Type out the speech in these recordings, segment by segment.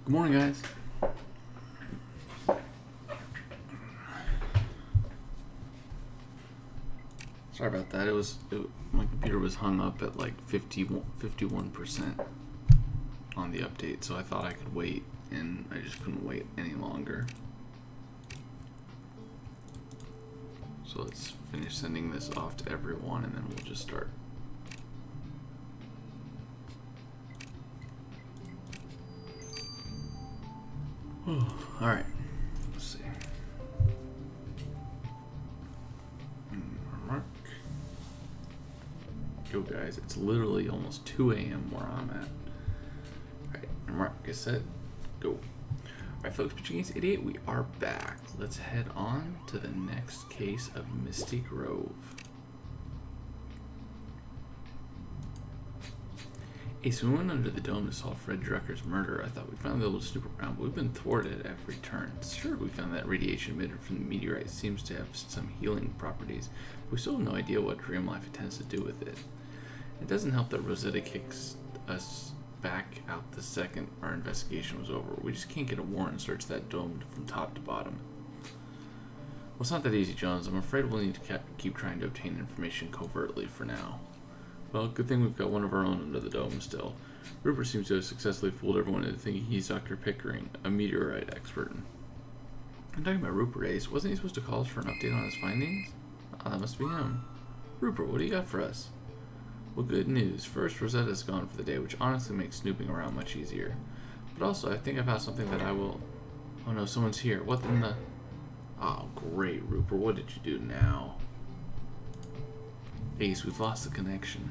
Good morning, guys. Sorry about that. My computer was hung up at like 51% on the update, so I thought I could wait, and I just couldn't wait any longer. So let's finish sending this off to everyone, and then we'll just start. All right. Let's see. Mark. Go, guys. It's literally almost 2 a.m. where I'm at. All right. Mark, get set. Go. All right, folks. Pitching Case 88. We are back. Let's head on to the next case of Misty Grove. Hey, so we went under the dome to solve Fred Drucker's murder. I thought we'd finally be able to snoop around, but we've been thwarted at every turn. Sure, we found that radiation emitted from the meteorite seems to have some healing properties, but we still have no idea what dream life intends to do with it. It doesn't help that Rosetta kicks us back out the second our investigation was over. We just can't get a warrant and search that dome from top to bottom. Well, it's not that easy, Jones. I'm afraid we'll need to keep trying to obtain information covertly for now. Well, good thing we've got one of our own under the dome still. Rupert seems to have successfully fooled everyone into thinking he's Dr. Pickering, a meteorite expert. I'm talking about Rupert, Ace. Wasn't he supposed to call us for an update on his findings? Oh, that must be him. Rupert, what do you got for us? Well, good news. First, Rosetta's gone for the day, which honestly makes snooping around much easier. But also, I think I found something that I will... Oh no, someone's here. What in the... Oh, great, Rupert. What did you do now? Ace, we've lost the connection.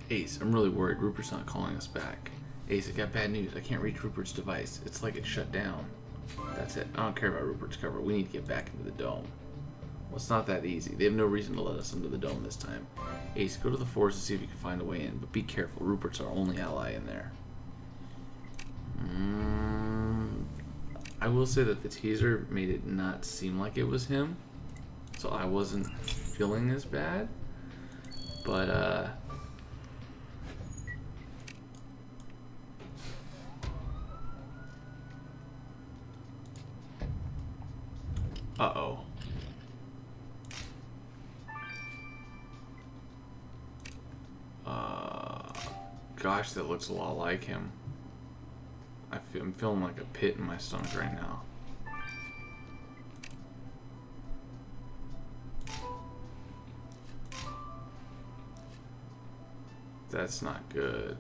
Ace, I'm really worried Rupert's not calling us back. Ace, I got bad news. I can't reach Rupert's device. It's like it's shut down. That's it. I don't care about Rupert's cover. We need to get back into the dome. Well, it's not that easy. They have no reason to let us into the dome this time. Ace, go to the forest and see if you can find a way in, but be careful. Rupert's our only ally in there. I will say that the teaser made it not seem like it was him, so I wasn't feeling as bad, but uh-oh. Gosh, that looks a lot like him. I'm feeling like a pit in my stomach right now. That's not good.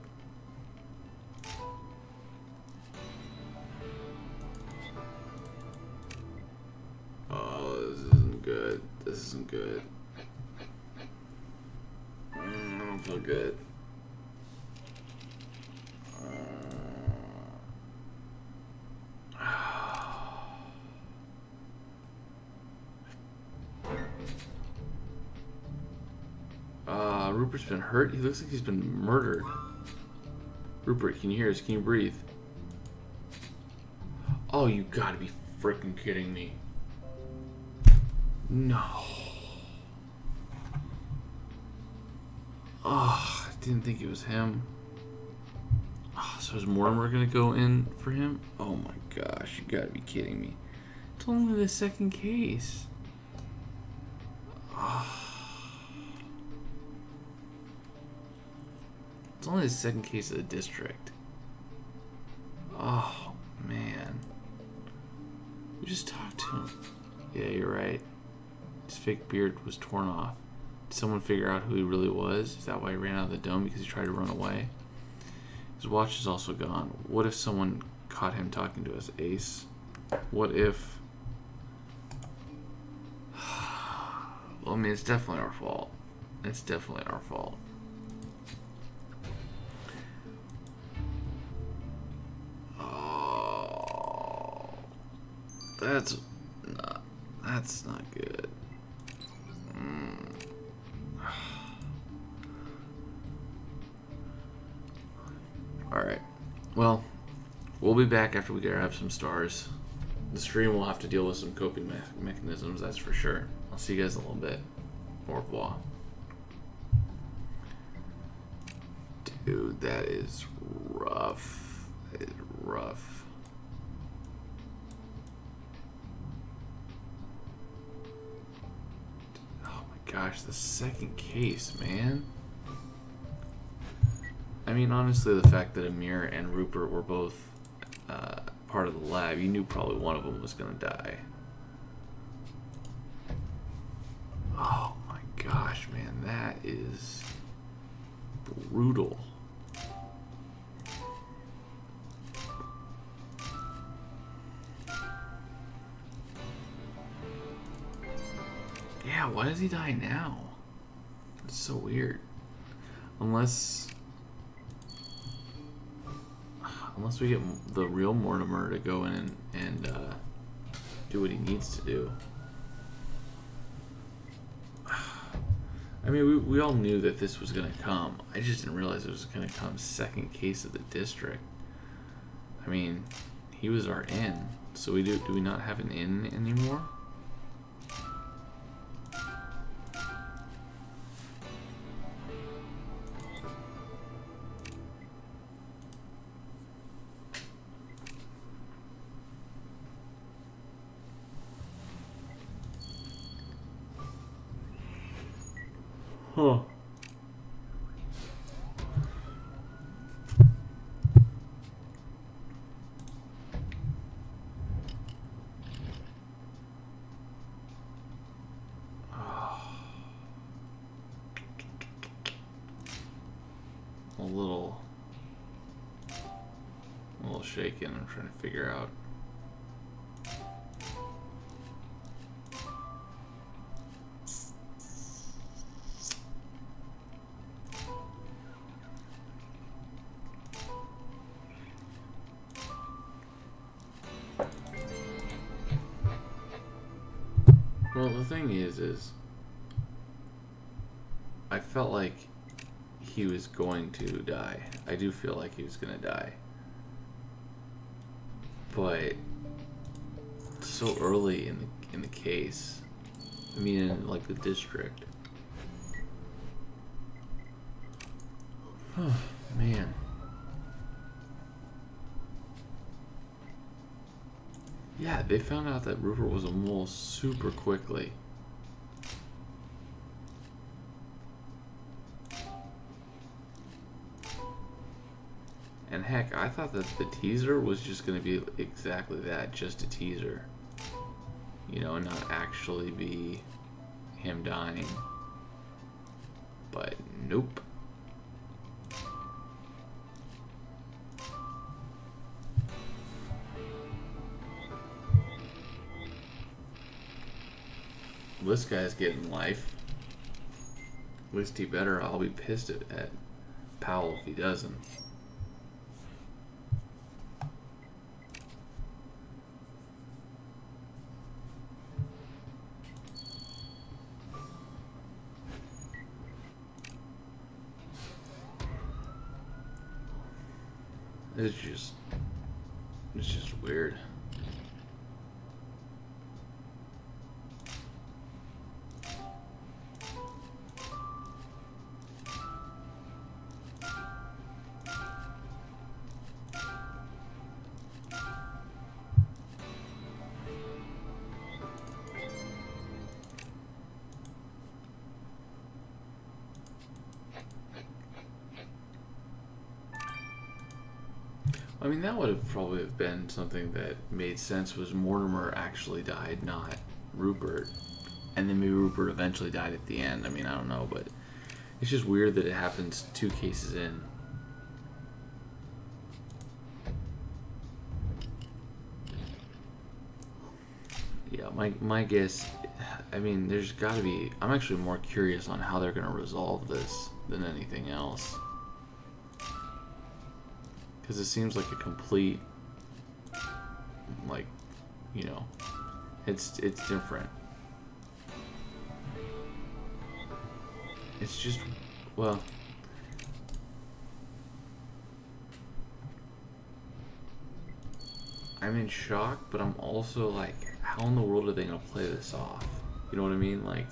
Oh, this isn't good. This isn't good. I don't feel good. Rupert's been hurt. He looks like he's been murdered. Rupert, can you hear us? Can you breathe? Oh, you gotta be freaking kidding me. No. Oh, I didn't think it was him. Oh, so is Mortimer gonna go in for him? Oh my gosh, you gotta be kidding me. It's only the second case. Oh. It's only the second case of the district. Oh, man. We just talked to him. Yeah, you're right. His fake beard was torn off. Did someone figure out who he really was? Is that why he ran out of the dome? Because he tried to run away? His watch is also gone. What if someone caught him talking to us, Ace? What if... Well, I mean, it's definitely our fault. It's definitely our fault. That's not good. Alright. Well, we'll be back after we grab some stars. The stream will have to deal with some coping mechanisms, that's for sure. I'll see you guys in a little bit. Au revoir. Dude, that is rough. is rough. Oh my gosh, the second case, man. I mean, honestly, the fact that Amir and Rupert were both part of the lab, you knew probably one of them was gonna die. Oh my gosh, man, that is brutal. Yeah, why does he die now? It's so weird. Unless we get the real Mortimer to go in and do what he needs to do. I mean, we all knew that this was going to come. I just didn't realize it was going to come second case of the district. I mean, he was our in. So do we not have an in anymore? Huh. A little shaken. I'm trying to figure out. Well, the thing is I felt like he was going to die. I do feel like he was gonna die. But so early in the case. I mean, in like the district. Oh, man. Yeah, they found out that Rupert was a mole super quickly. And heck, I thought that the teaser was just going to be exactly that, just a teaser. You know, and not actually be him dying. But nope. This guy's getting life. At least he better. I'll be pissed at Powell if he doesn't. It's just weird. I mean, that would have probably have been something that made sense, was Mortimer actually died, not Rupert. And then maybe Rupert eventually died at the end. I mean, I don't know, but it's just weird that it happens 2 cases in. Yeah, my guess, I mean, there's got to be, I'm actually more curious on how they're going to resolve this than anything else. Because it seems like a complete, like, you know, it's different. It's just, well, I'm in shock, but I'm also like, how in the world are they gonna play this off? You know what I mean? Like,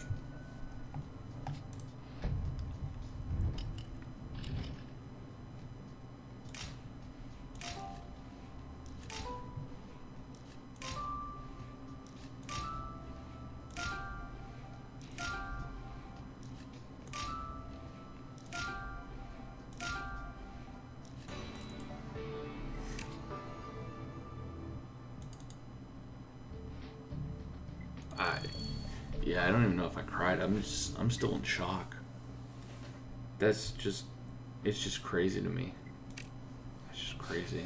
Yeah, I don't even know if I cried. I'm still in shock. That's just, it's just crazy to me. It's just crazy.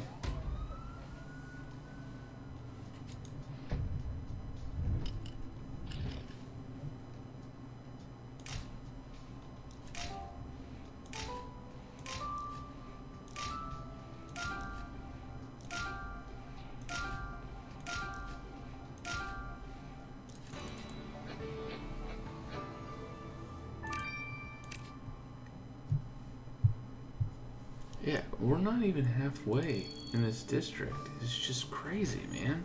Yeah, we're not even halfway in this district. It's just crazy, man.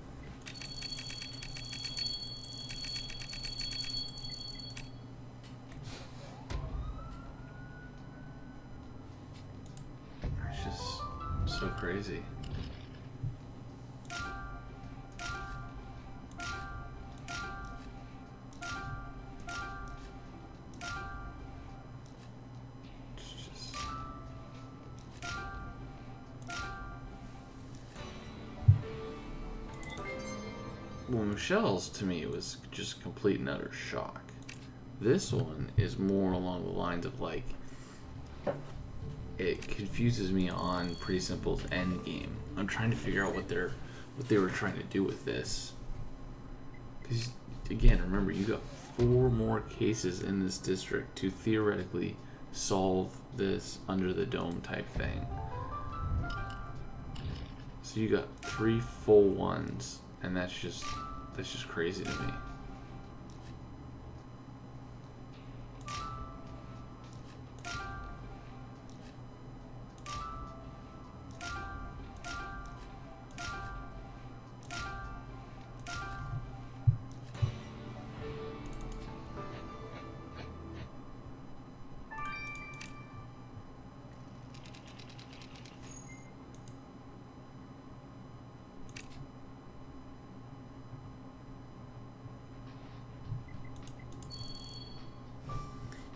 It's just so crazy. Well, Michelle's, to me, was just complete and utter shock. This one is more along the lines of, like, it confuses me on Pretty Simple's end game. I'm trying to figure out what they were trying to do with this. Because, again, remember, you got 4 more cases in this district to theoretically solve this under the dome type thing. So you got 3 full ones. And that's just crazy to me.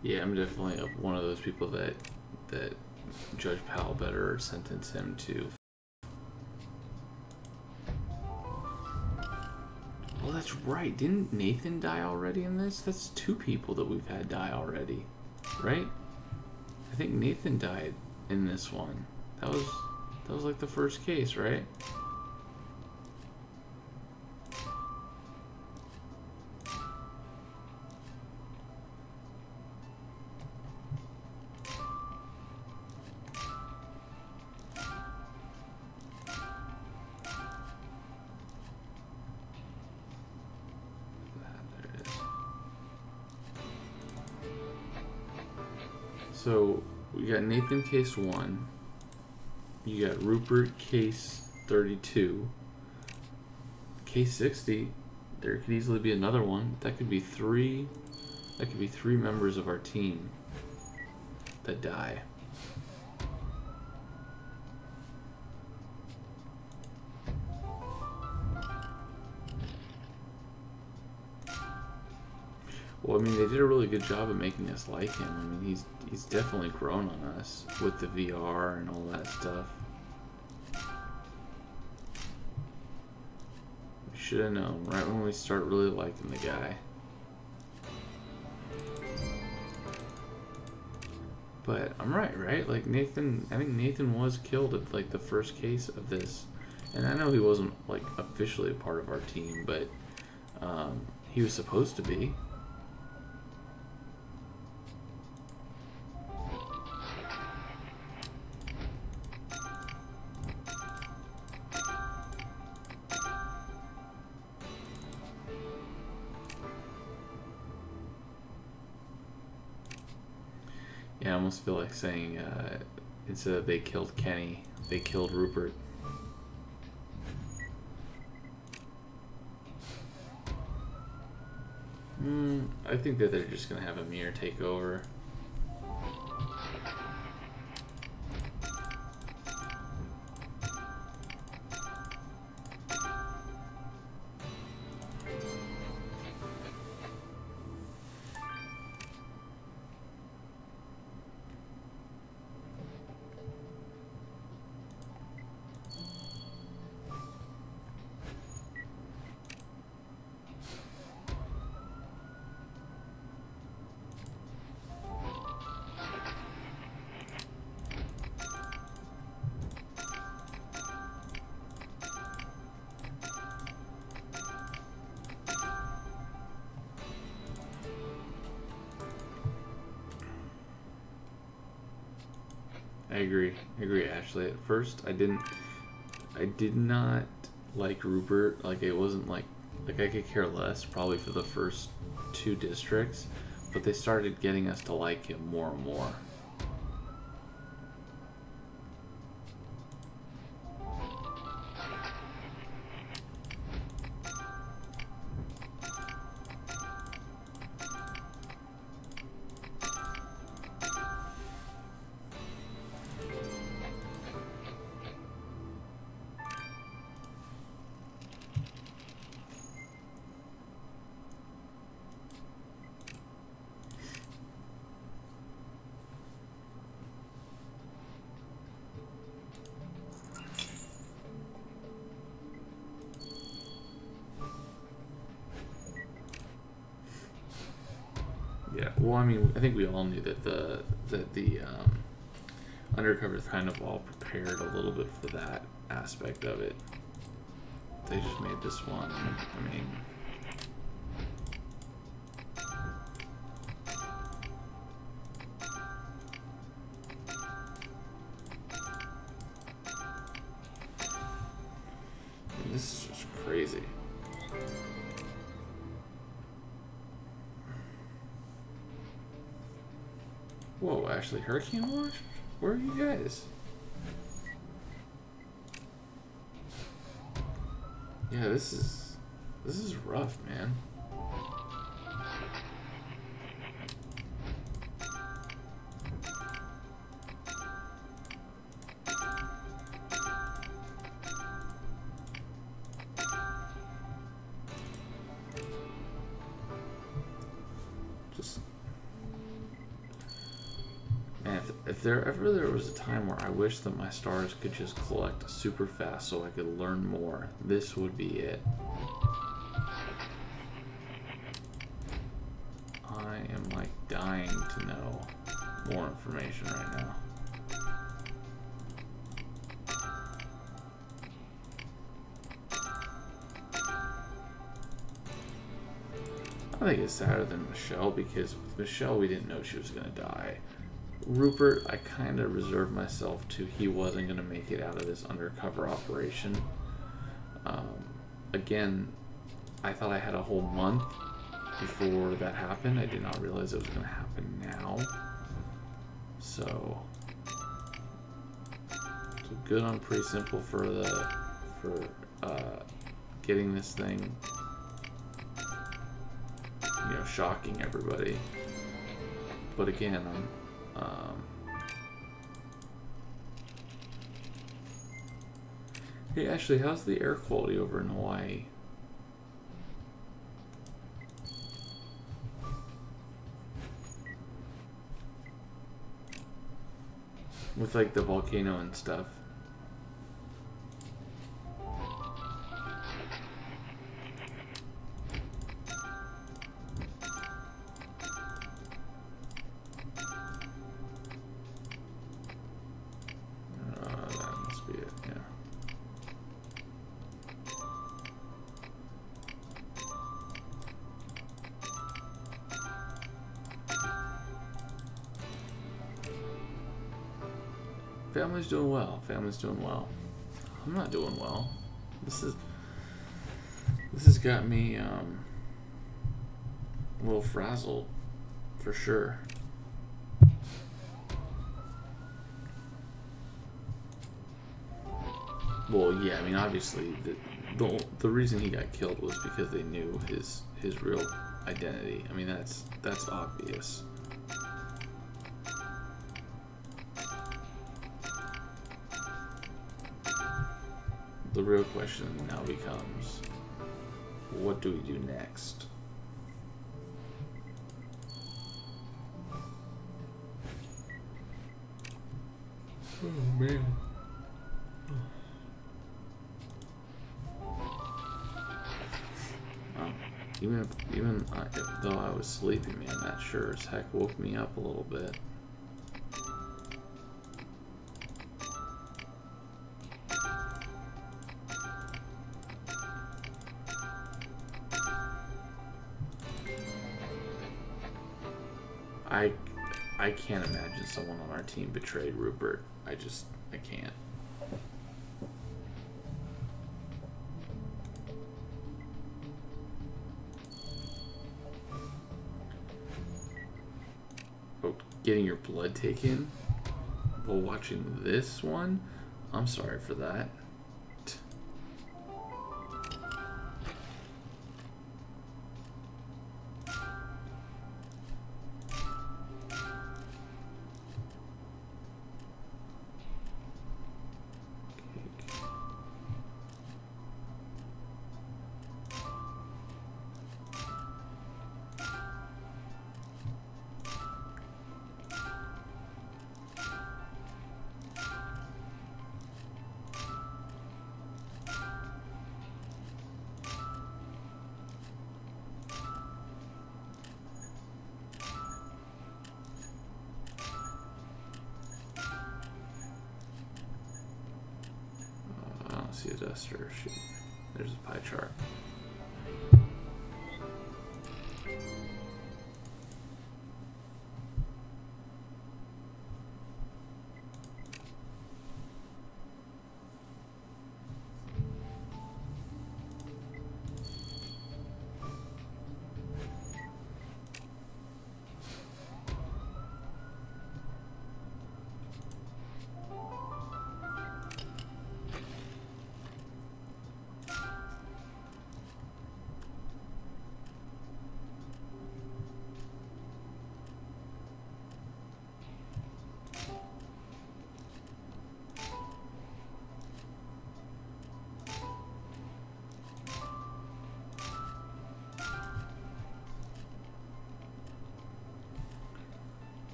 Yeah, I'm definitely one of those people that Judge Powell better sentence him to. Well, that's right. Didn't Nathan die already in this? That's 2 people that we've had die already, right? I think Nathan died in this one. That was like the first case, right? So we got Nathan case 1. You got Rupert case 32. Case 60. There could easily be another one. That could be 3. That could be 3 members of our team that die. Well, I mean, they did a really good job of making us like him. I mean, he's definitely grown on us with the VR and all that stuff. We should have known right when we start really liking the guy. But I'm right? Like Nathan, I think Nathan was killed at like the first case of this. And I know he wasn't like officially a part of our team, but he was supposed to be. Yeah, I almost feel like saying, instead of they killed Kenny, they killed Rupert. I think that they're just going to have Amir take over. agree. I agree, Ashley. At first, I did not like Rupert. Like, it wasn't like I could care less probably for the first 2 districts, but they started getting us to like him more and more. Yeah, well, I mean, I think we all knew that the undercover kind of all prepared a little bit for that aspect of it. They just made this one. I mean, this is just crazy. Whoa, Ashley, Hurricane Watch? Where are you guys? Yeah, this is rough, man. Just, man, if there was a time where I wish that my stars could just collect super fast so I could learn more, this would be it. I am like dying to know more information right now. I think it's sadder than Michelle, because with Michelle we didn't know she was going to die. Rupert, I kind of reserved myself to he wasn't going to make it out of this undercover operation. Again, I thought I had a whole month before that happened. I did not realize it was going to happen now. So good on Pretty Simple for getting this thing, you know, shocking everybody. But again, hey Ashley, how's the air quality over in Hawaii? With like the volcano and stuff. Family's doing well. Family's doing well. I'm not doing well. This has got me a little frazzled, for sure. Well, yeah. I mean, obviously, the reason he got killed was because they knew his real identity. I mean, that's obvious. The real question now becomes, what do we do next? Oh man. Even though I was sleepy, man, that sure as heck woke me up a little bit. I can't imagine someone on our team betrayed Rupert. I can't. Oh, getting your blood taken while watching this one? I'm sorry for that. See a duster. Shoot. There's a pie chart.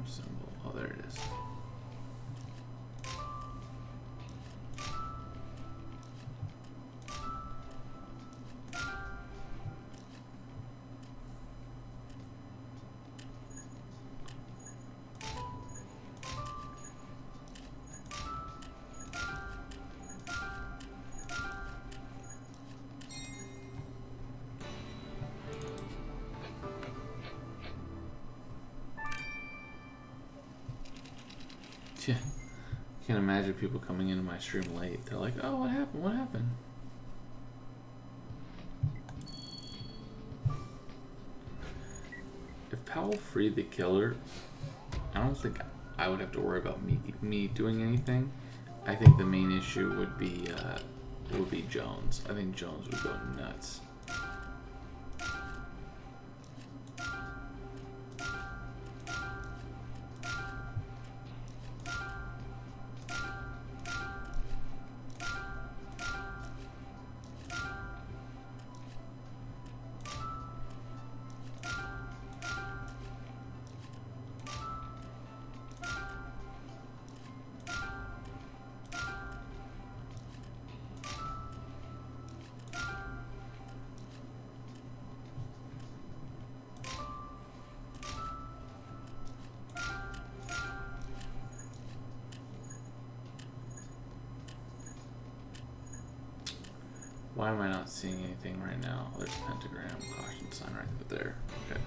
Symbol. Oh, there it is. Yeah. Can't imagine people coming into my stream late. They're like, oh, what happened? What happened? If Powell freed the killer, I don't think I would have to worry about me doing anything. I think the main issue would be Jones. I think Jones would go nuts. Why am I not seeing anything right now? There's a pentagram, caution sign right there. Okay.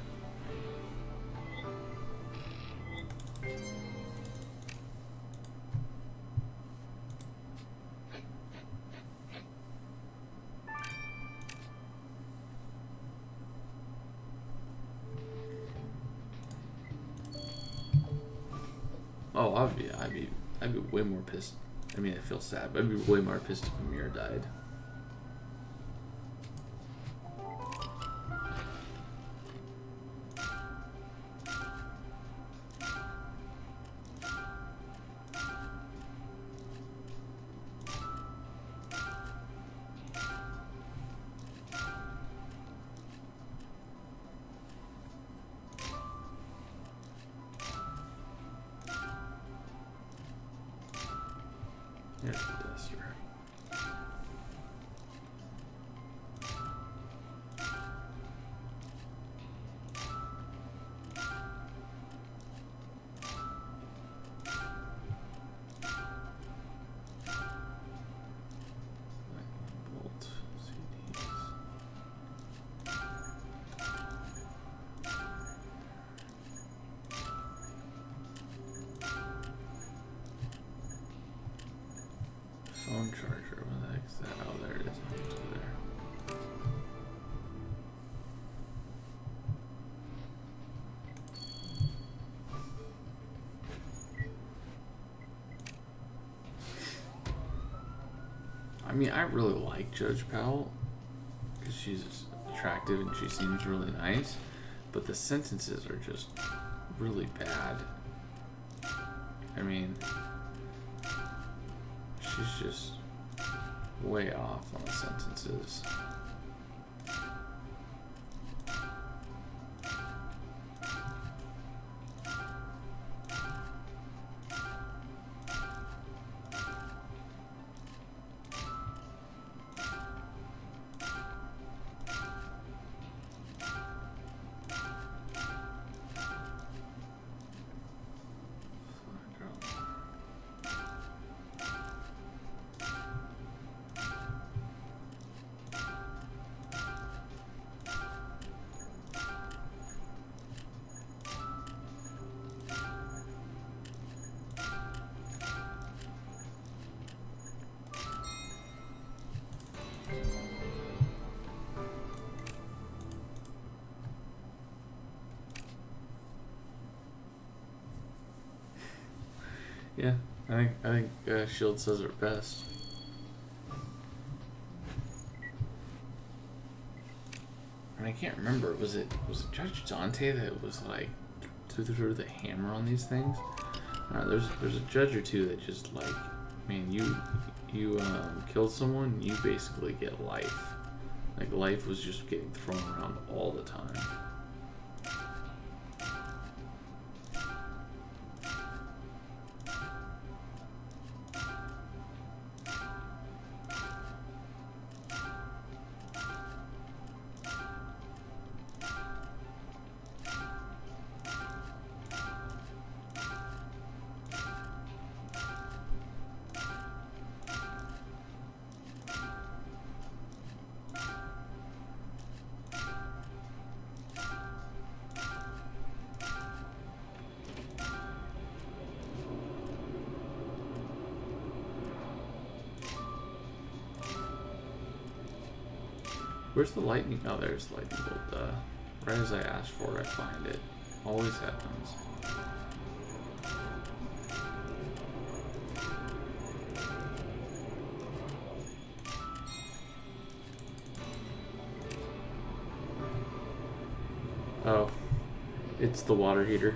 Oh, I'd be way more pissed. I mean, I feel sad, but I'd be way more pissed if Amir died. Here's the duster. Bolt CDs. treasure. What the heck is that? Oh, there it is. It's over there. I mean, I really like Judge Powell because she's attractive and she seems really nice, but the sentences are just really bad. I mean, she's just way off on the sentences. Yeah, I think Shield says it best. And I can't remember. Was it Judge Dante that was like threw the hammer on these things? There's a judge or two that just like, man, you killed someone, you basically get life. Like life was just getting thrown around all the time. Where's the lightning? Oh, there's the lightning bolt. Right as I asked for it, I find it. Always happens. Oh, it's the water heater.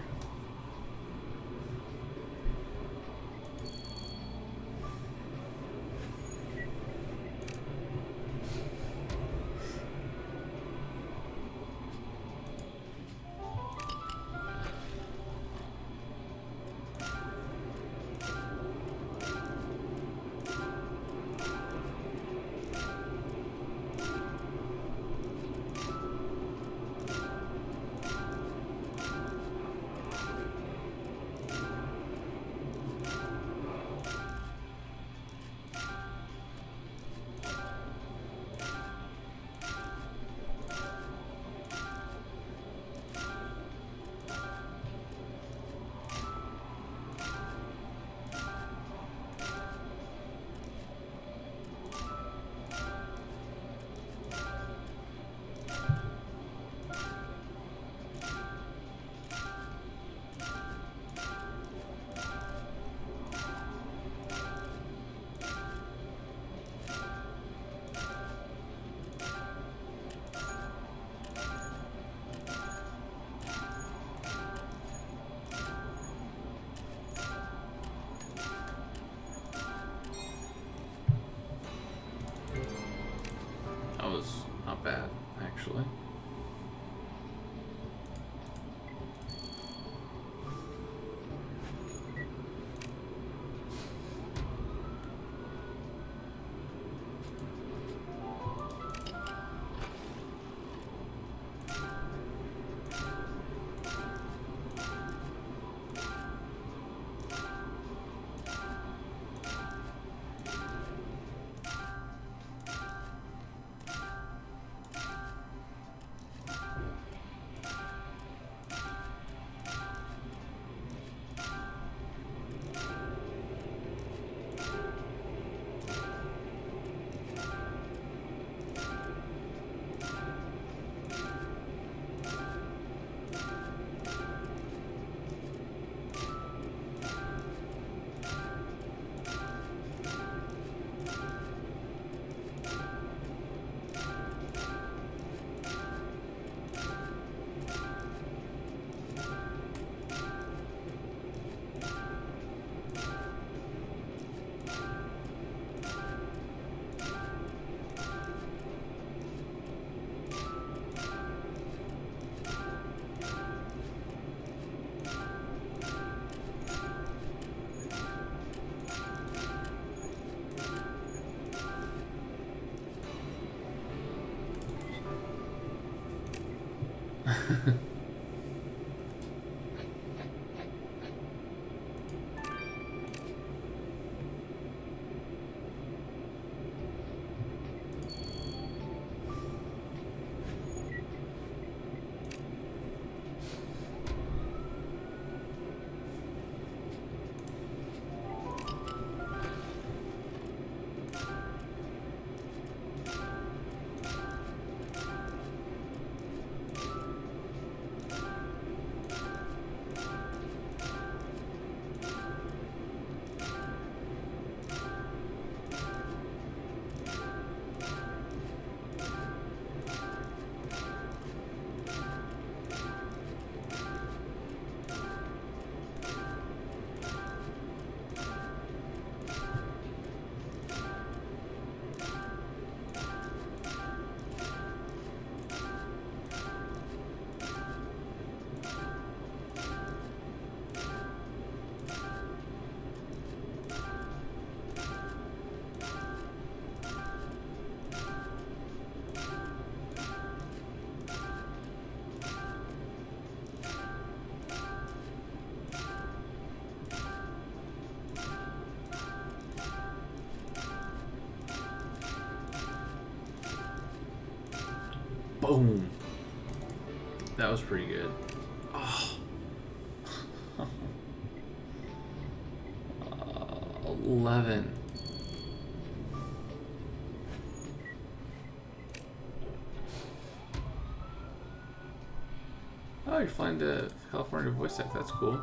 Boom. That was pretty good. Oh. 11. Oh, you're flying to California voice act. That's cool.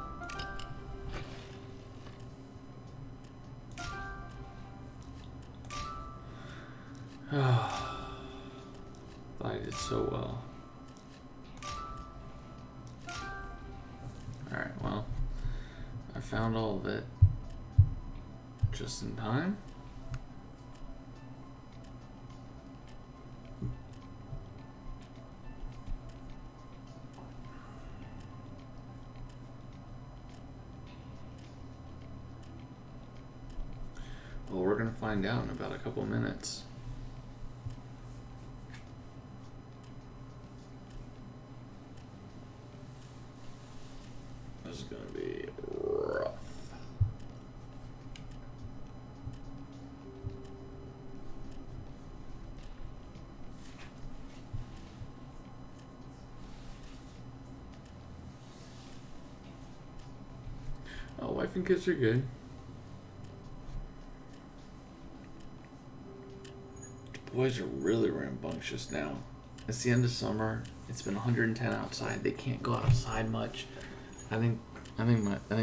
Oh, I did so well. Alright, well, I found all of it just in time. Well, we're going to find out in about a couple of minutes. This is going to be rough. Oh, wife and kids are good. The boys are really rambunctious now. It's the end of summer. It's been 110 outside. They can't go outside much. I think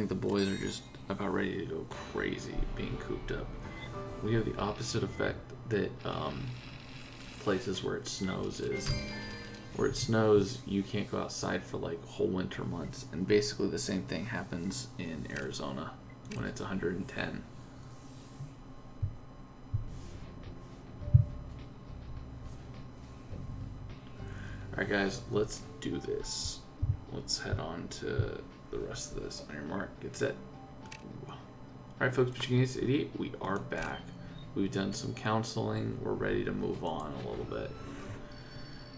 the boys are just about ready to go crazy being cooped up. We have the opposite effect that places where it snows is. Where it snows, you can't go outside for like whole winter months, and basically the same thing happens in Arizona when it's 110. Alright guys, let's do this. Let's head on to the rest of this. On your mark, get set. Alright folks, Genius Idiot, we are back. We've done some counseling. We're ready to move on a little bit.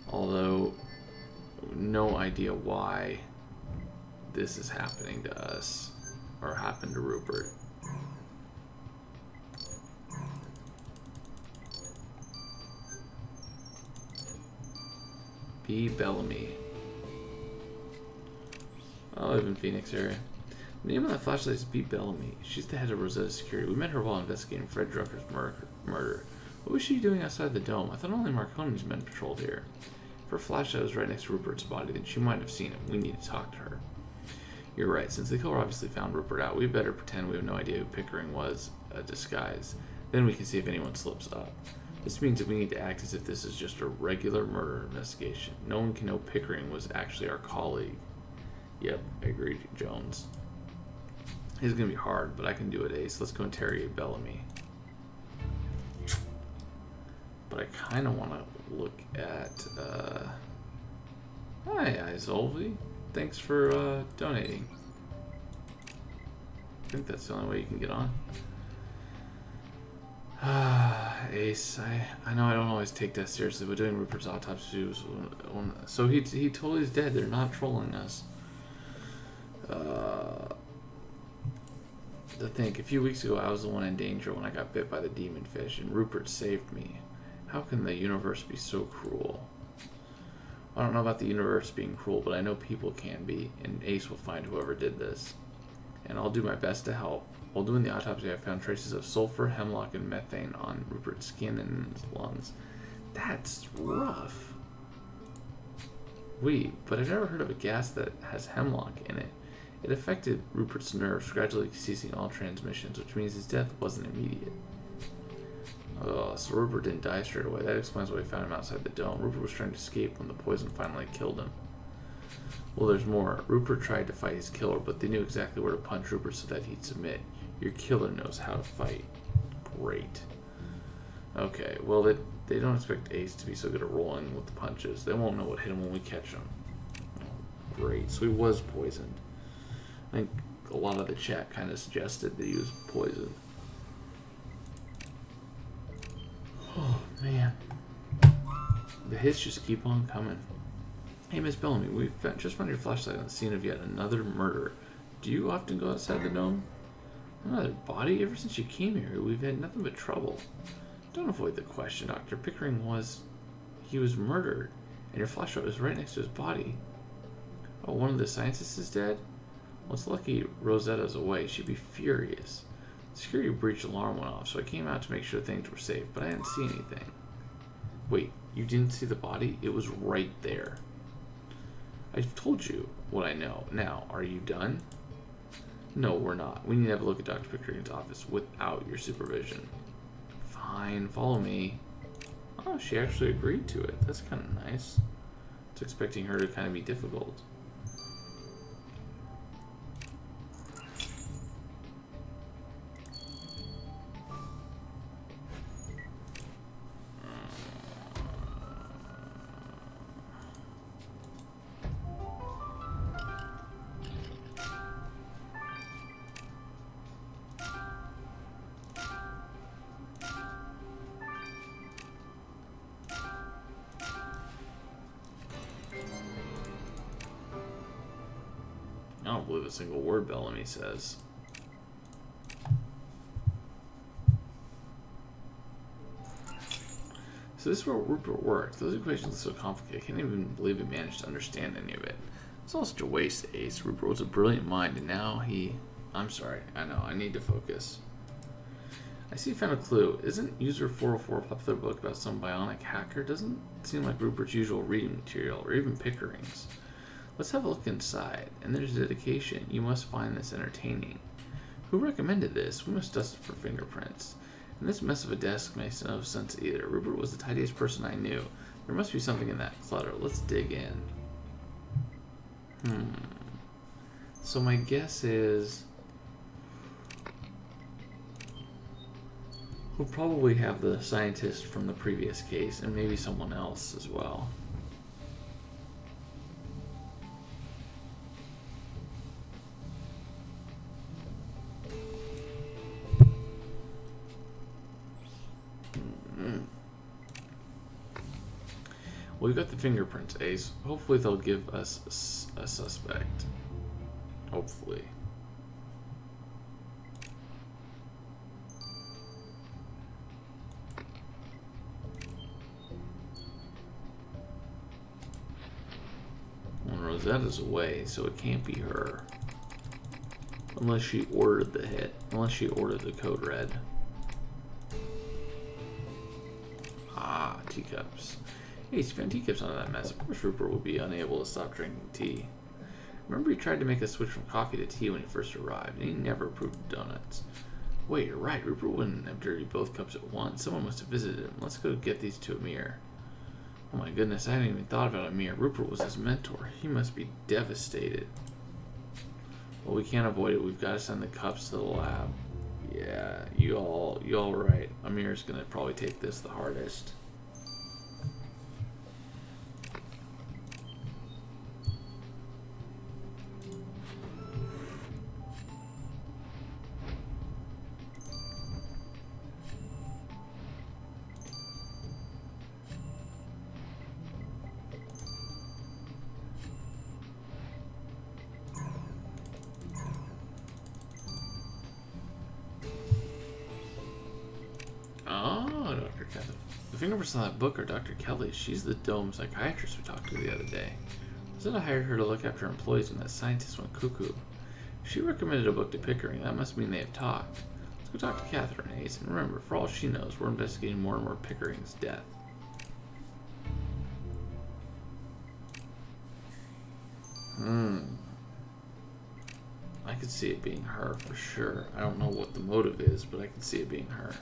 Although, no idea why this is happening to us, or happened to Rupert. B. Bellamy. I live in Phoenix area. The name of that flashlight is B. Bellamy. She's the head of Rosetta Security. We met her while investigating Fred Drucker's murder. What was she doing outside the dome? I thought only Marconi's men patrolled here. If her flashlight was right next to Rupert's body, then she might have seen him. We need to talk to her. You're right. Since the killer obviously found Rupert out, we better pretend we have no idea who Pickering was, a disguise. Then we can see if anyone slips up. This means that we need to act as if this is just a regular murder investigation. No one can know Pickering was actually our colleague. Yep, I agree, Jones. It's gonna be hard, but I can do it, Ace. Let's go interrogate Bellamy. But I kind of want to look at, Hi, Izolvi. Thanks for, donating. I think that's the only way you can get on. Ace, I know I don't always take that seriously, but doing Rupert's autopsy was so he totally is dead. They're not trolling us. To think, a few weeks ago I was the one in danger when I got bit by the demon fish, and Rupert saved me. How can the universe be so cruel? I don't know about the universe being cruel, but I know people can be, and Ace will find whoever did this. And I'll do my best to help. While doing the autopsy, I found traces of sulfur, hemlock, and methane on Rupert's skin and his lungs. That's rough. Wait, but I've never heard of a gas that has hemlock in it. It affected Rupert's nerves, gradually ceasing all transmissions, which means his death wasn't immediate. Oh, so Rupert didn't die straight away. That explains why we found him outside the dome. Rupert was trying to escape when the poison finally killed him. Well, there's more. Rupert tried to fight his killer, but they knew exactly where to punch Rupert so that he'd submit. Your killer knows how to fight. Great. Okay, well, they don't expect Ace to be so good at rolling with the punches. They won't know what hit him when we catch him. Oh, great. So he was poisoned. I think a lot of the chat kind of suggested that he was poisoned. Oh, man. The hits just keep on coming. Hey, Miss Bellamy, we just found your flashlight on the scene of yet another murder. Do you often go outside the dome? Another body? Ever since you came here, we've had nothing but trouble. Don't avoid the question, Doctor. Pickering was murdered. And your flashlight was right next to his body. Oh, one of the scientists is dead? Well, it's lucky Rosetta's away. She'd be furious. The security breach alarm went off, so I came out to make sure things were safe, but I didn't see anything. Wait, you didn't see the body? It was right there. I've told you what I know. Now, are you done? No, we're not. We need to have a look at Dr. Pickering's office without your supervision. Fine, follow me. Oh, she actually agreed to it. That's kind of nice. I was expecting her to kind of be difficult. I don't believe a single word Bellamy says. So this is where Rupert worked. Those equations are so complicated, I can't even believe he managed to understand any of it. It's all such a waste, Ace. Rupert was a brilliant mind, and now he... I'm sorry, I know, I need to focus. I see you found a clue. Isn't User 404 a popular book about some bionic hacker? Doesn't seem like Rupert's usual reading material, or even Pickering's. Let's have a look inside. And there's dedication. You must find this entertaining. Who recommended this? We must dust it for fingerprints. And this mess of a desk makes no sense either. Rupert was the tidiest person I knew. There must be something in that clutter. Let's dig in. So my guess is... we'll probably have the scientist from the previous case, and maybe someone else as well. Well, we got the fingerprints, Ace. Hopefully they'll give us a suspect. Hopefully. Well, Rosetta's away, so it can't be her. Unless she ordered the hit. Unless she ordered the code red. Ah, teacups. Hey, she found teacups under that mess. Of course Rupert would be unable to stop drinking tea. Remember he tried to make us switch from coffee to tea when he first arrived, and he never approved of donuts. Wait, you're right. Rupert wouldn't have dirtied both cups at once. Someone must have visited him. Let's go get these to Amir. Oh my goodness, I hadn't even thought about Amir. Rupert was his mentor. He must be devastated. Well, we can't avoid it. We've got to send the cups to the lab. Yeah, you all right. Amir's gonna probably take this the hardest. The fingerprints on that book are Dr. Kelly's. She's the dome psychiatrist we talked to the other day. Rosetta hired her to look after employees when that scientist went cuckoo. She recommended a book to Pickering. That must mean they have talked. Let's go talk to Catherine, Ace. And remember, for all she knows, we're investigating more and more Pickering's death. I could see it being her for sure. I don't know what the motive is, but I can see it being her.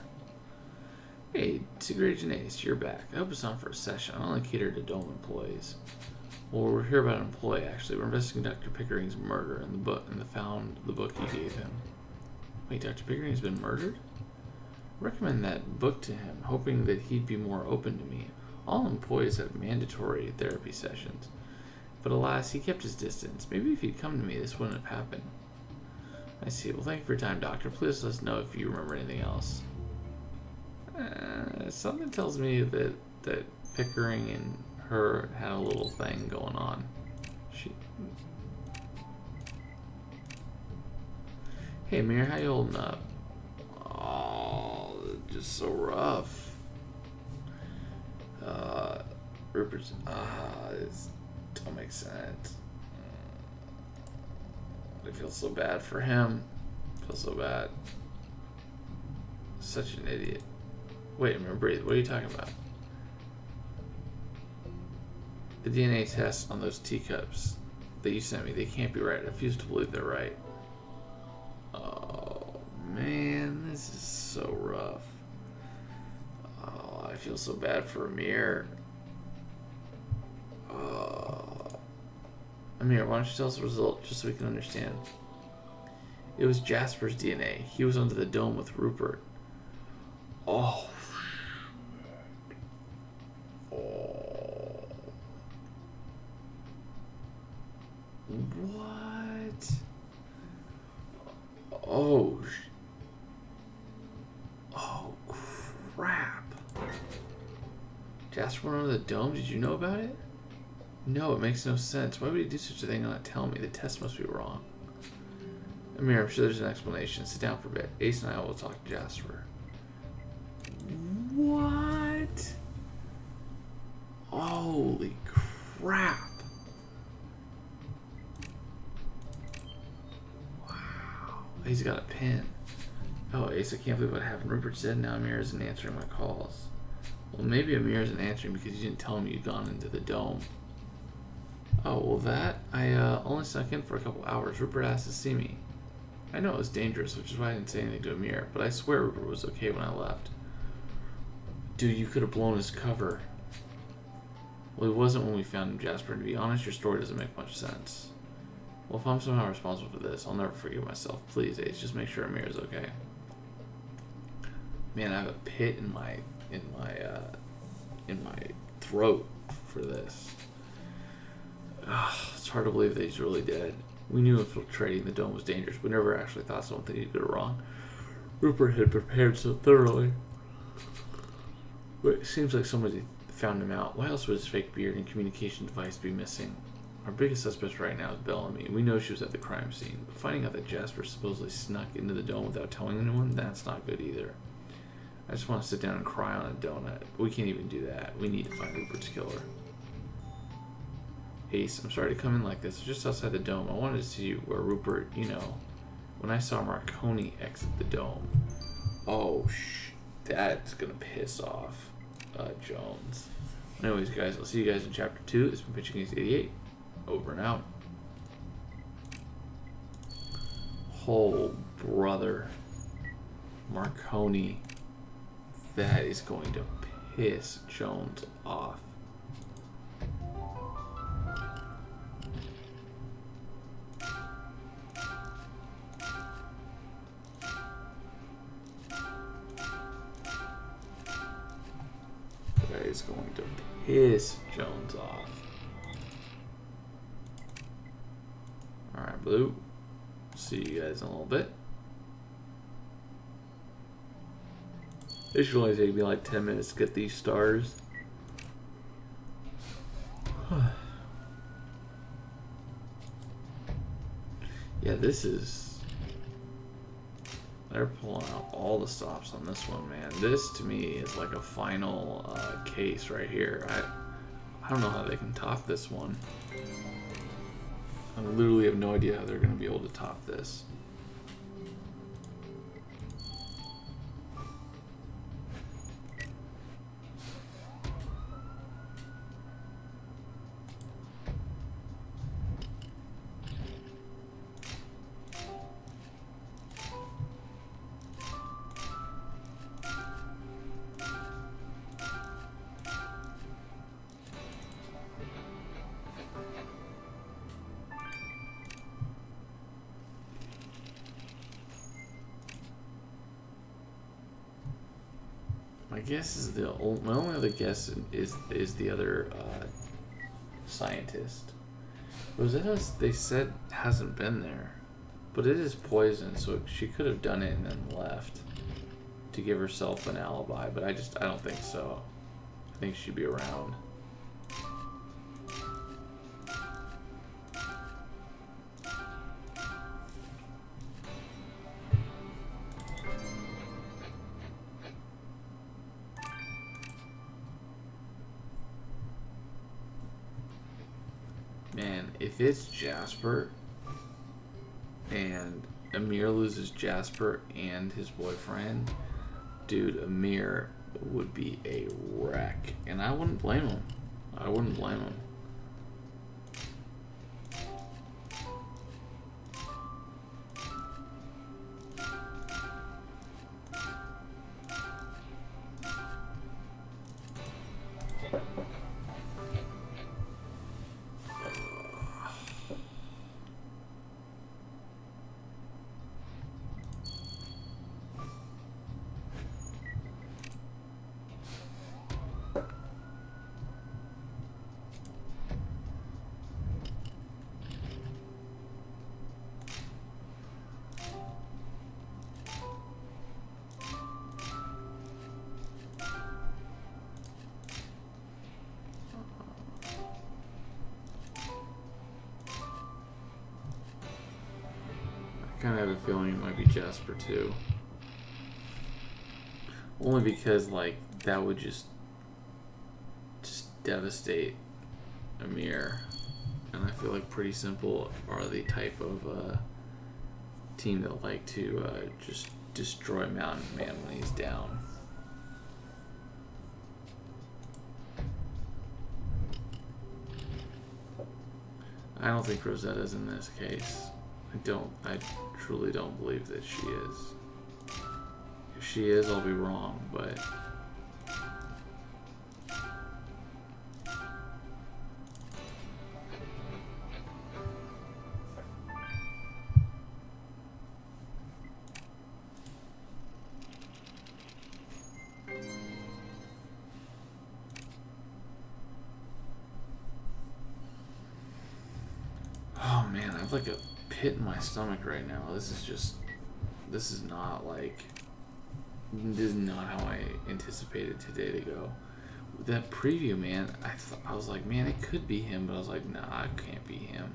Hey, Secret Agent Ace, you're back. I hope it's on for a session. I only cater to dome employees. Well, we're here about an employee, actually. We're investigating Dr. Pickering's murder and found the book you gave him. Wait, Dr. Pickering's been murdered? I recommend that book to him, hoping that he'd be more open to me. All employees have mandatory therapy sessions. But alas, he kept his distance. Maybe if he'd come to me, this wouldn't have happened. I see. Well, thank you for your time, Doctor. Please let us know if you remember anything else. Something tells me that Pickering and her had a little thing going on. Hey, Amir, how you holding up? Oh, just so rough. Rupert's. This don't make sense. I feel so bad for him. I feel so bad. Such an idiot. Wait a minute, breathe. What are you talking about? The DNA tests on those teacups that you sent me, they can't be right. I refuse to believe they're right. Oh, man, this is so rough. Oh, I feel so bad for Amir. Amir, why don't you tell us the result just so we can understand? It was Jasper's DNA. He was under the dome with Rupert. Oh. What? Oh. Oh, crap. Jasper went under the dome? Did you know about it? No, it makes no sense. Why would he do such a thing and not tell me? The test must be wrong. Amir, I'm sure there's an explanation. Sit down for a bit. Ace and I will talk to Jasper. What? Holy crap. Wow. He's got a pen. Oh, Ace, I can't believe what happened. Rupert said now Amir isn't answering my calls. Well, maybe Amir isn't answering because you didn't tell him you'd gone into the dome. Oh, well that, I only snuck in for a couple hours. Rupert asked to see me. I know it was dangerous, which is why I didn't say anything to Amir, but I swear Rupert was okay when I left. Dude, you could have blown his cover. Well, he wasn't when we found him, Jasper, and to be honest, your story doesn't make much sense. Well, if I'm somehow responsible for this, I'll never forgive myself. Please, Ace, just make sure Amir is okay. Man, I have a pit in my throat for this. It's hard to believe that he's really dead. We knew infiltrating the dome was dangerous, but never actually thought something he'd go wrong. Rupert had prepared so thoroughly. But it seems like somebody found him out. Why else would his fake beard and communication device be missing? Our biggest suspect right now is Bellamy. We know she was at the crime scene, but finding out that Jasper supposedly snuck into the dome without telling anyone, that's not good either. I just want to sit down and cry on a donut. We can't even do that. We need to find Rupert's killer. Ace, I'm sorry to come in like this. Just outside the dome. I wanted to see where Rupert, you know, when I saw Marconi exit the dome. Oh, that's gonna piss off Jones. Anyways, guys, I'll see you guys in chapter 2. This has been Pitching Against 88. Over and out. Oh, brother. Marconi. That is going to piss Jones off. That is going to piss Jones off. Alright, Blue. See you guys in a little bit. It should only take me like 10 minutes to get these stars. Yeah, this is... They're pulling out all the stops on this one, man. This, to me, is like a final case right here. I don't know how they can top this one. I literally have no idea how they're going to be able to top this. My guess is my only other guess is the other scientist. Rosetta, they said, hasn't been there, but it is poison, so she could have done it and then left to give herself an alibi. But I don't think so. I think she'd be around. Man, if it's Jasper and Amir loses Jasper and his boyfriend, dude, Amir would be a wreck. And I wouldn't blame him. I wouldn't blame him. I kind of have a feeling it might be Jasper too. Only because, like, that would just devastate Amir. And I feel like Pretty Simple are the type of team that like to just destroy Mountain Man when he's down. I don't think Rosetta's in this case. I truly don't believe that she is. If she is, I'll be wrong, but... Oh man, I have like a pit in my stomach right now. This is not like... This is not how I anticipated today to go. That preview, man, I was like, man, it could be him, but I was like, nah, it can't be him.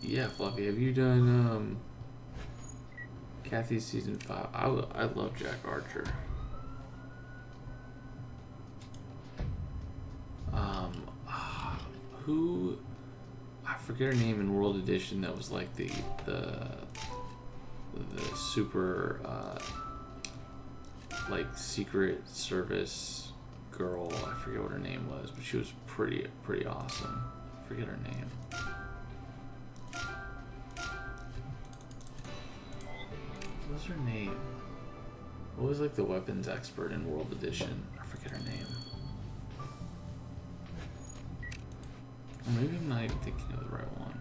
Yeah, Fluffy, have you done Kathy's season 5? I love Jack Archer. Who, I forget her name in World Edition, that was like the super like Secret Service girl. I forget what her name was, but she was pretty awesome. I forget her name. What was her name? What was like the weapons expert in World Edition? I forget her name. Or maybe I'm not even thinking of the right one.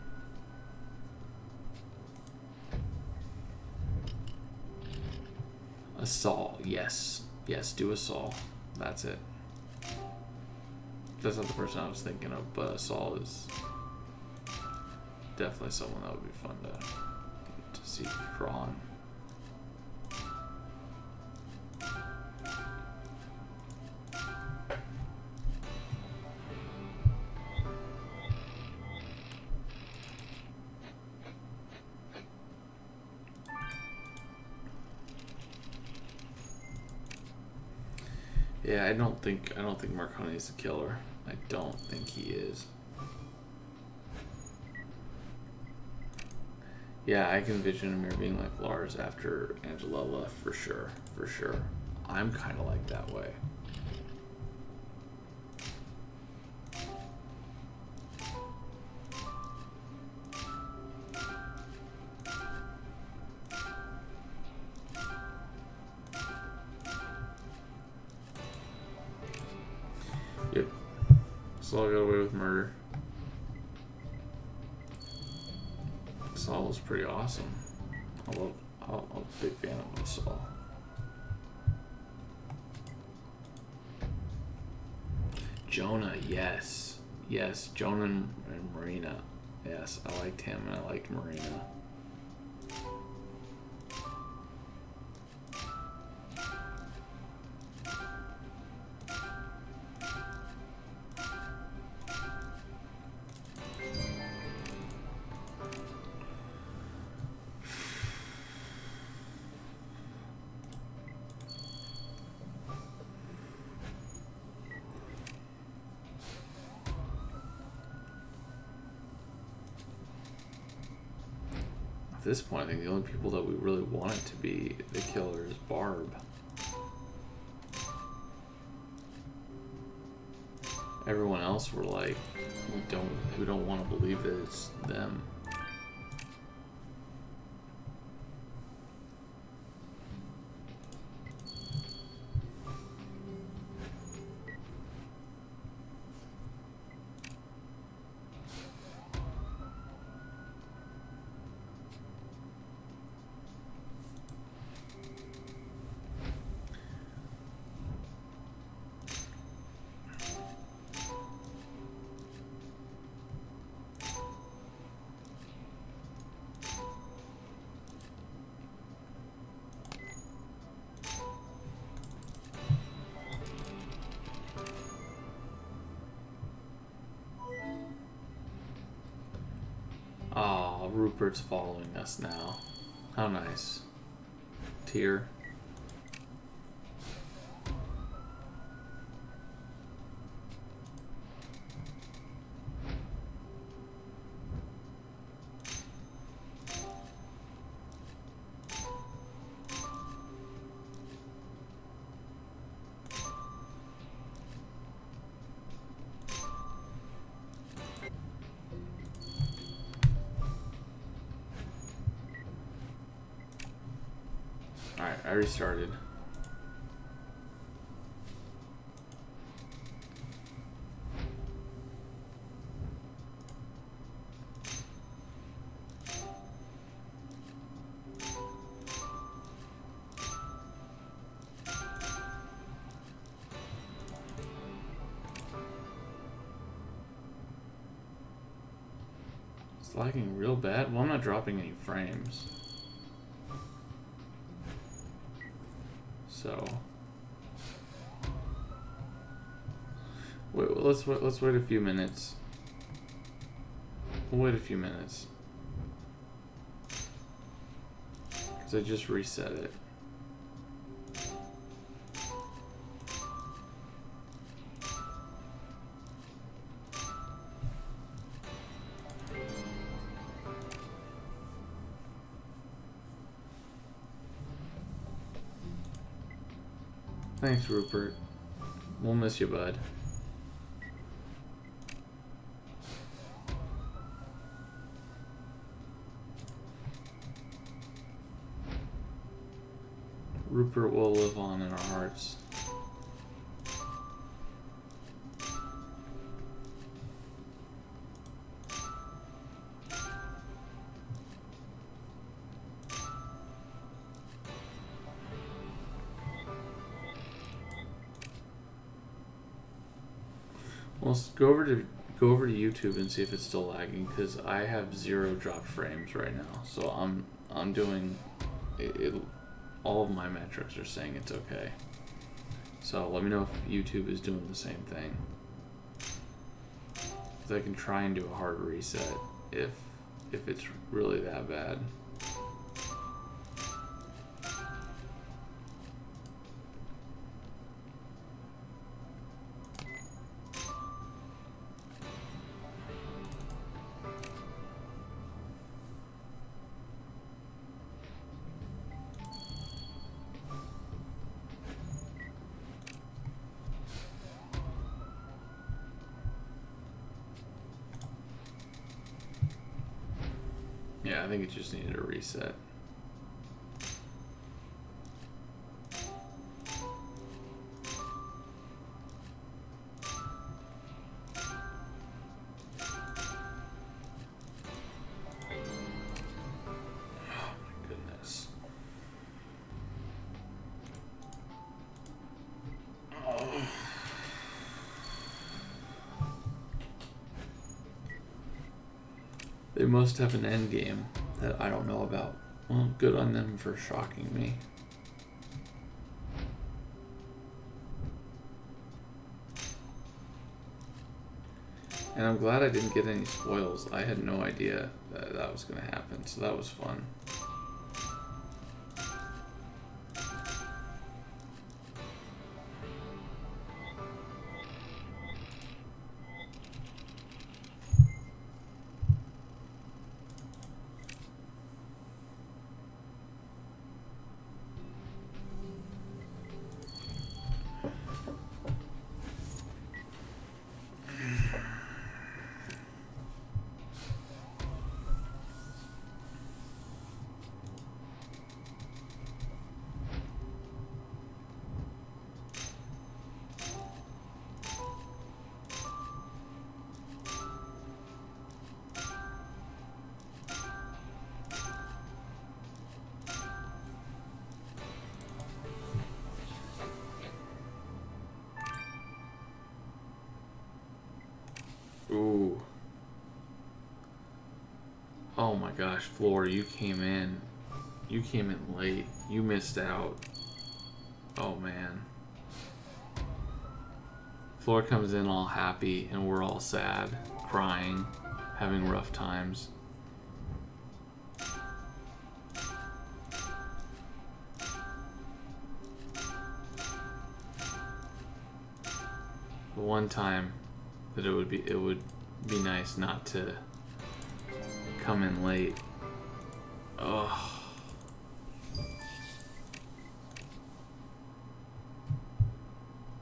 A Saul, yes. Yes, do a Saul. That's it. That's not the person I was thinking of, but a Saul is definitely someone that would be fun to see drawn. Yeah, I don't think Marconi is a killer. I don't think he is. Yeah, I can envision Amir being like Lars after Angela left for sure, for sure. I'm kind of like that way. Yep. Saul got away with murder. Saul was pretty awesome. I'm a big fan of Saul. Jonah, yes. Yes, Jonah and Marina. Yes, I liked him and I liked Marina. At this point, I think the only people that we really want it to be the killer is Barb. Everyone else, we're like, we don't want to believe that it's them. Oh, Rupert's following us now. How nice. Tear. Alright, I restarted. It's lagging real bad. Well, I'm not dropping any frames. So wait, let's wait a few minutes. We'll wait a few minutes because I just reset it. Thanks, Rupert. We'll miss you, bud. Rupert will live on in our hearts. Well, let's go over to YouTube and see if it's still lagging, because I have 0 dropped frames right now. So I'm doing it. All of my metrics are saying it's okay. So let me know if YouTube is doing the same thing. So I can try and do a hard reset if it's really that bad. Yeah, I think it just needed a reset. Oh my goodness. Oh. They must have an end game that I don't know about. Well, good on them for shocking me. And I'm glad I didn't get any spoils. I had no idea that that was going to happen, so that was fun. Oh my gosh, Floor, you came in. You came in late. You missed out. Oh man. Floor comes in all happy and we're all sad, crying, having rough times. The one time that it would be nice not to come in late. Oh.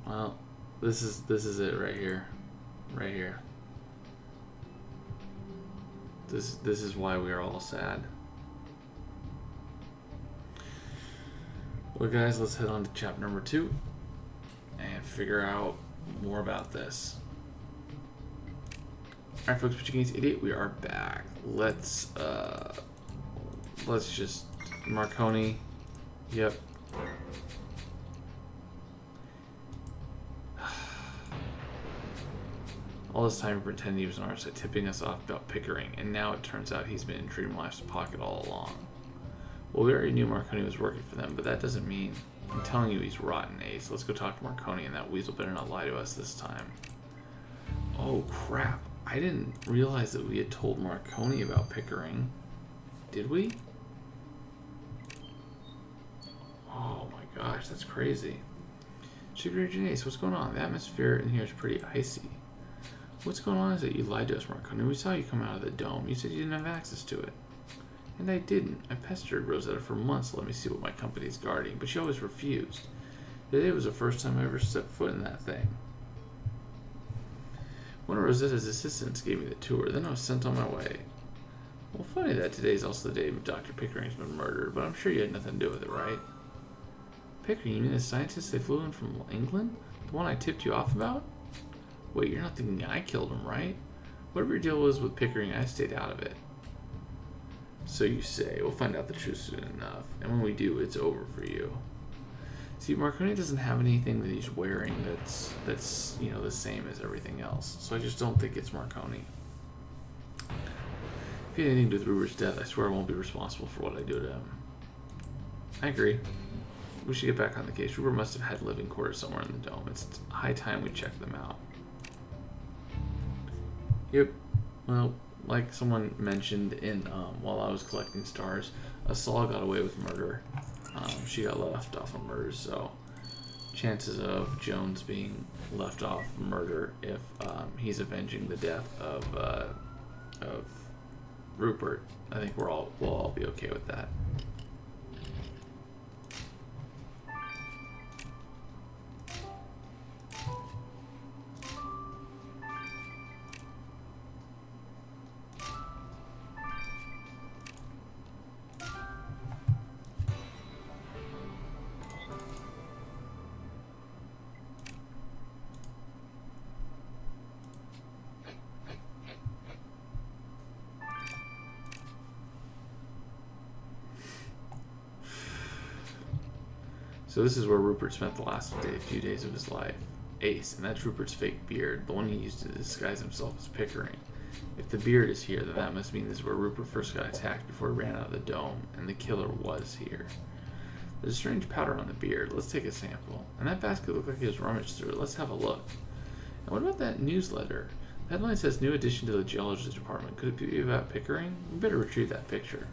Well, this is it right here. Right here. This is why we are all sad. Well guys, let's head on to chapter number 2 and figure out more about this. Alright folks, Portuguese Idiot, we are back. Let's just Marconi. Yep. All this time pretending he was on our side, tipping us off about Pickering, and now it turns out he's been in Dreamlife's pocket all along. Well, we already knew Marconi was working for them, but that doesn't mean... I'm telling you he's rotten, Ace. Let's go talk to Marconi, and that weasel better not lie to us this time. Oh, crap. I didn't realize that we had told Marconi about Pickering. Did we? Oh my gosh, that's crazy. Sugar Agent Ace, what's going on? The atmosphere in here is pretty icy. What's going on is that you lied to us, Marconi. We saw you come out of the dome. You said you didn't have access to it. And I didn't. I pestered Rosetta for months to let me see what my company's guarding, but she always refused. Today was the first time I ever stepped foot in that thing. One of Rosetta's assistants gave me the tour, then I was sent on my way. Well, funny that today's also the day Dr. Pickering's been murdered, but I'm sure you had nothing to do with it, right? Pickering, you mean the scientist they flew in from England? The one I tipped you off about? Wait, you're not thinking I killed him, right? Whatever your deal was with Pickering, I stayed out of it. So you say. We'll find out the truth soon enough. And when we do, it's over for you. See, Marconi doesn't have anything that he's wearing that's you know, the same as everything else. So I just don't think it's Marconi. If you had anything to do with Rupert's death, I swear I won't be responsible for what I do to him. I agree. We should get back on the case. Rupert must have had living quarters somewhere in the dome. It's high time we check them out. Yep. Well, like someone mentioned in while I was collecting stars, Asala got away with murder. She got left off of murder, so chances of Jones being left off murder if he's avenging the death of Rupert, I think we'll all be okay with that. So this is where Rupert spent the last few days of his life. Ace, and that's Rupert's fake beard, the one he used to disguise himself as Pickering. If the beard is here, then that must mean this is where Rupert first got attacked before he ran out of the dome, and the killer was here. There's a strange powder on the beard. Let's take a sample. And that basket looked like it was rummaged through. Let's have a look. And what about that newsletter? The headline says, new addition to the geology department. Could it be about Pickering? We better retrieve that picture.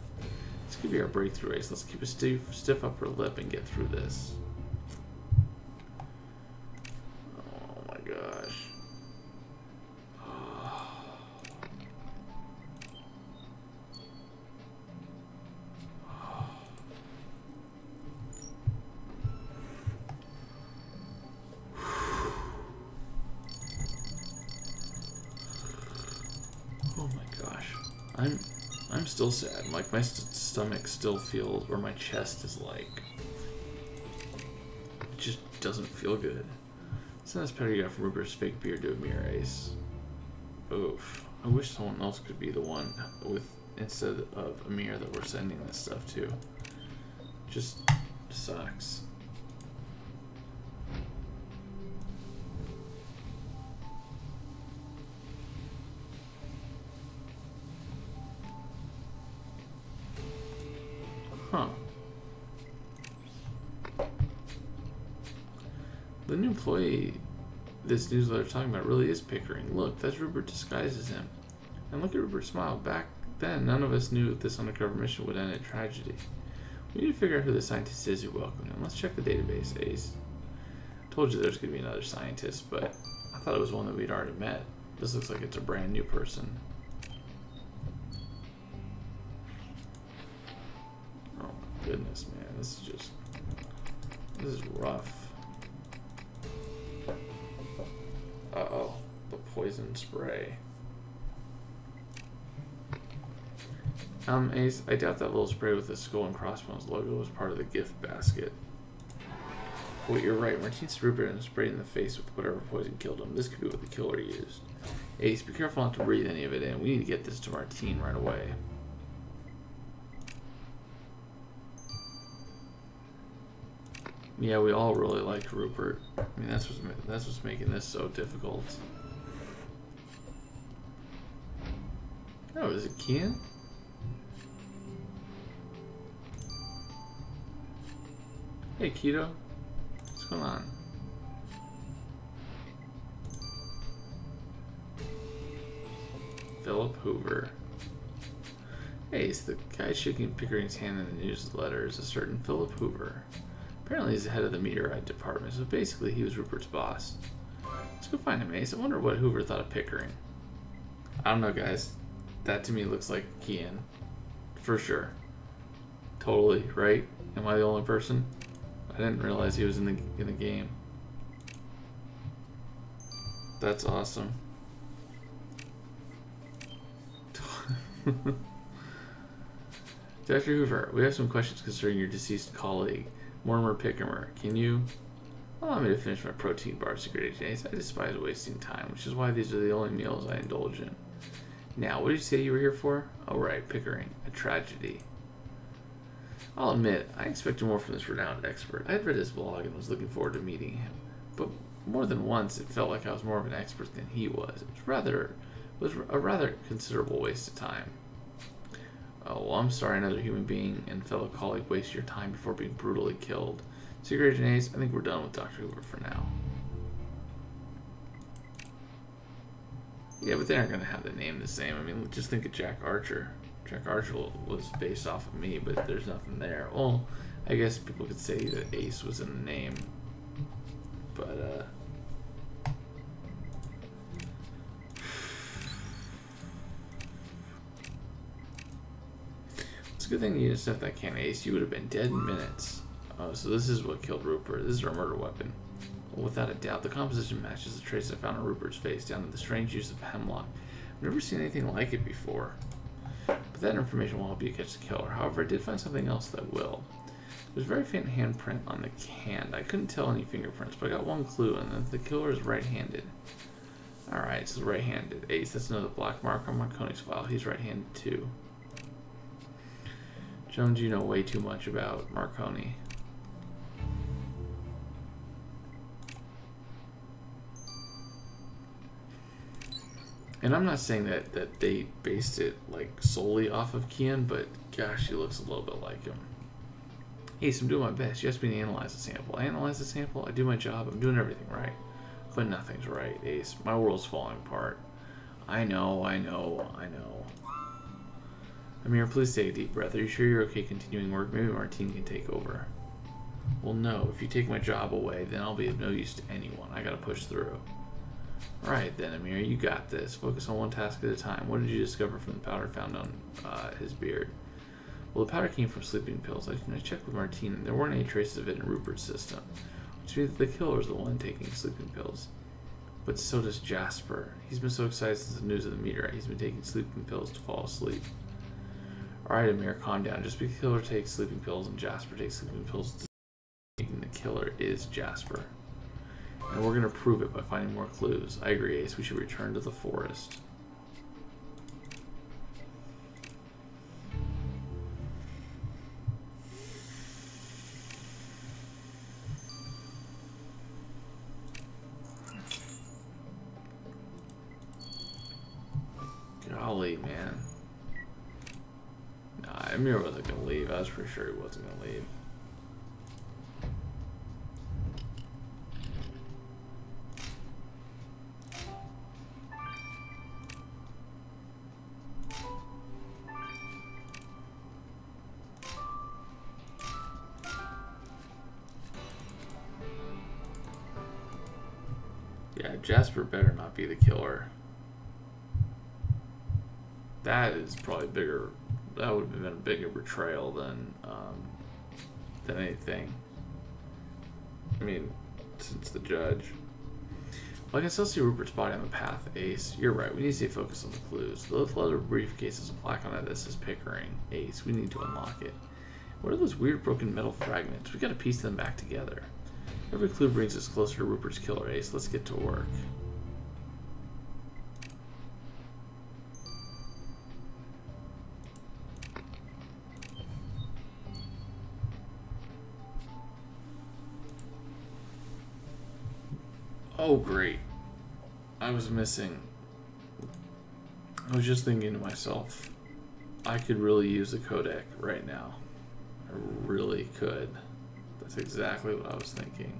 This could be our breakthrough, Ace. Let's keep a stiff upper lip and get through this. Oh my gosh. Oh my gosh. I'm still sad. Like my stomach still feels, or my chest is like, it just doesn't feel good. Send this powder you got from Rupert's fake beard to Amir, Ace. Oof. I wish someone else could be the one with, instead of Amir, that we're sending this stuff to. Just sucks. Huh. The new employee this newsletter is talking about really is Pickering. Look, that's Rupert disguised as him. And look at Rupert's smile. Back then, none of us knew that this undercover mission would end in tragedy. We need to figure out who the scientist is who welcomed him. Let's check the database, Ace. Told you there's going to be another scientist, but I thought it was one that we'd already met. This looks like it's a brand new person. Oh my goodness, man. This is rough. Uh-oh. The poison spray. Ace, I doubt that little spray with the skull and crossbones logo was part of the gift basket. Wait, you're right. Martin Rupert and sprayed in the face with whatever poison killed him. This could be what the killer used. Ace, be careful not to breathe any of it in. We need to get this to Martine right away. Yeah, we all really like Rupert. I mean, that's what's making this so difficult. Oh, is it Kian? Hey, Keto. What's going on? Philip Hoover. Hey, it's the guy shaking Pickering's hand in the newsletter is a certain Philip Hoover. Apparently he's the head of the meteorite department, so basically he was Rupert's boss. Let's go find him, Ace. I wonder what Hoover thought of Pickering. I don't know, guys. That to me looks like Kian. For sure. Totally, right? Am I the only person? I didn't realize he was in the game. That's awesome. Dr. Hoover, we have some questions concerning your deceased colleague, Mortimer Pickemer. Can you allow me to finish my protein bar, Secret Agent Ace? I despise wasting time, which is why these are the only meals I indulge in. Now, what did you say you were here for? Oh, right, Pickering. A tragedy. I'll admit, I expected more from this renowned expert. I had read his blog and was looking forward to meeting him. But more than once, it felt like I was more of an expert than he was. It was a rather considerable waste of time. Oh, well, I'm sorry another human being and fellow colleague waste your time before being brutally killed. Secret Agent Ace, I think we're done with Dr. Hoover for now. Yeah, but they aren't going to have the name the same. I mean, just think of Jack Archer. Jack Archer was based off of me, but there's nothing there. Well, I guess people could say that Ace was in the name. But, it's a good thing you just left that can, Ace. You would have been dead in minutes. Oh, so this is what killed Rupert. This is our murder weapon. Well, without a doubt, the composition matches the trace I found on Rupert's face, down to the strange use of hemlock. I've never seen anything like it before. But that information will help you catch the killer. However, I did find something else that will. There's a very faint handprint on the can. I couldn't tell any fingerprints, but I got one clue, and that the killer is right-handed. Alright, so right-handed. Ace, that's another black mark on Marconi's file. He's right-handed too. Jones, you know way too much about Marconi. And I'm not saying that they based it like solely off of Kian, but gosh, he looks a little bit like him. Ace, I'm doing my best. You asked me to analyze the sample. I analyze the sample, I do my job, I'm doing everything right. But nothing's right, Ace. My world's falling apart. I know. Amir, please take a deep breath. Are you sure you're okay continuing work? Maybe Martine can take over. Well, no. If you take my job away, then I'll be of no use to anyone. I gotta push through. Alright then, Amir, you got this. Focus on one task at a time. What did you discover from the powder found on his beard? Well, the powder came from sleeping pills. I checked with Martine, and there weren't any traces of it in Rupert's system, which means that the killer is the one taking sleeping pills. But so does Jasper. He's been so excited since the news of the meteorite. He's been taking sleeping pills to fall asleep. Alright, Amir, calm down. Just because the killer takes sleeping pills and Jasper takes sleeping pills, thinking the killer is Jasper. And we're going to prove it by finding more clues. I agree, Ace. We should return to the forest. Golly, man. Nah, Amir wasn't gonna leave. I was pretty sure he wasn't gonna leave. Yeah, Jasper better not be the killer. That is probably bigger. That would have been a bigger betrayal than anything. I mean, since the judge. Well, I can still see Rupert's body on the path, Ace. You're right. We need to stay focused on the clues. The leather briefcase has a plaque on it that says Pickering. Ace, we need to unlock it. What are those weird broken metal fragments? We gotta piece them back together. Every clue brings us closer to Rupert's killer, Ace. Let's get to work. Oh, great. I was missing. I was just thinking to myself, I could really use a codec right now. I really could. That's exactly what I was thinking.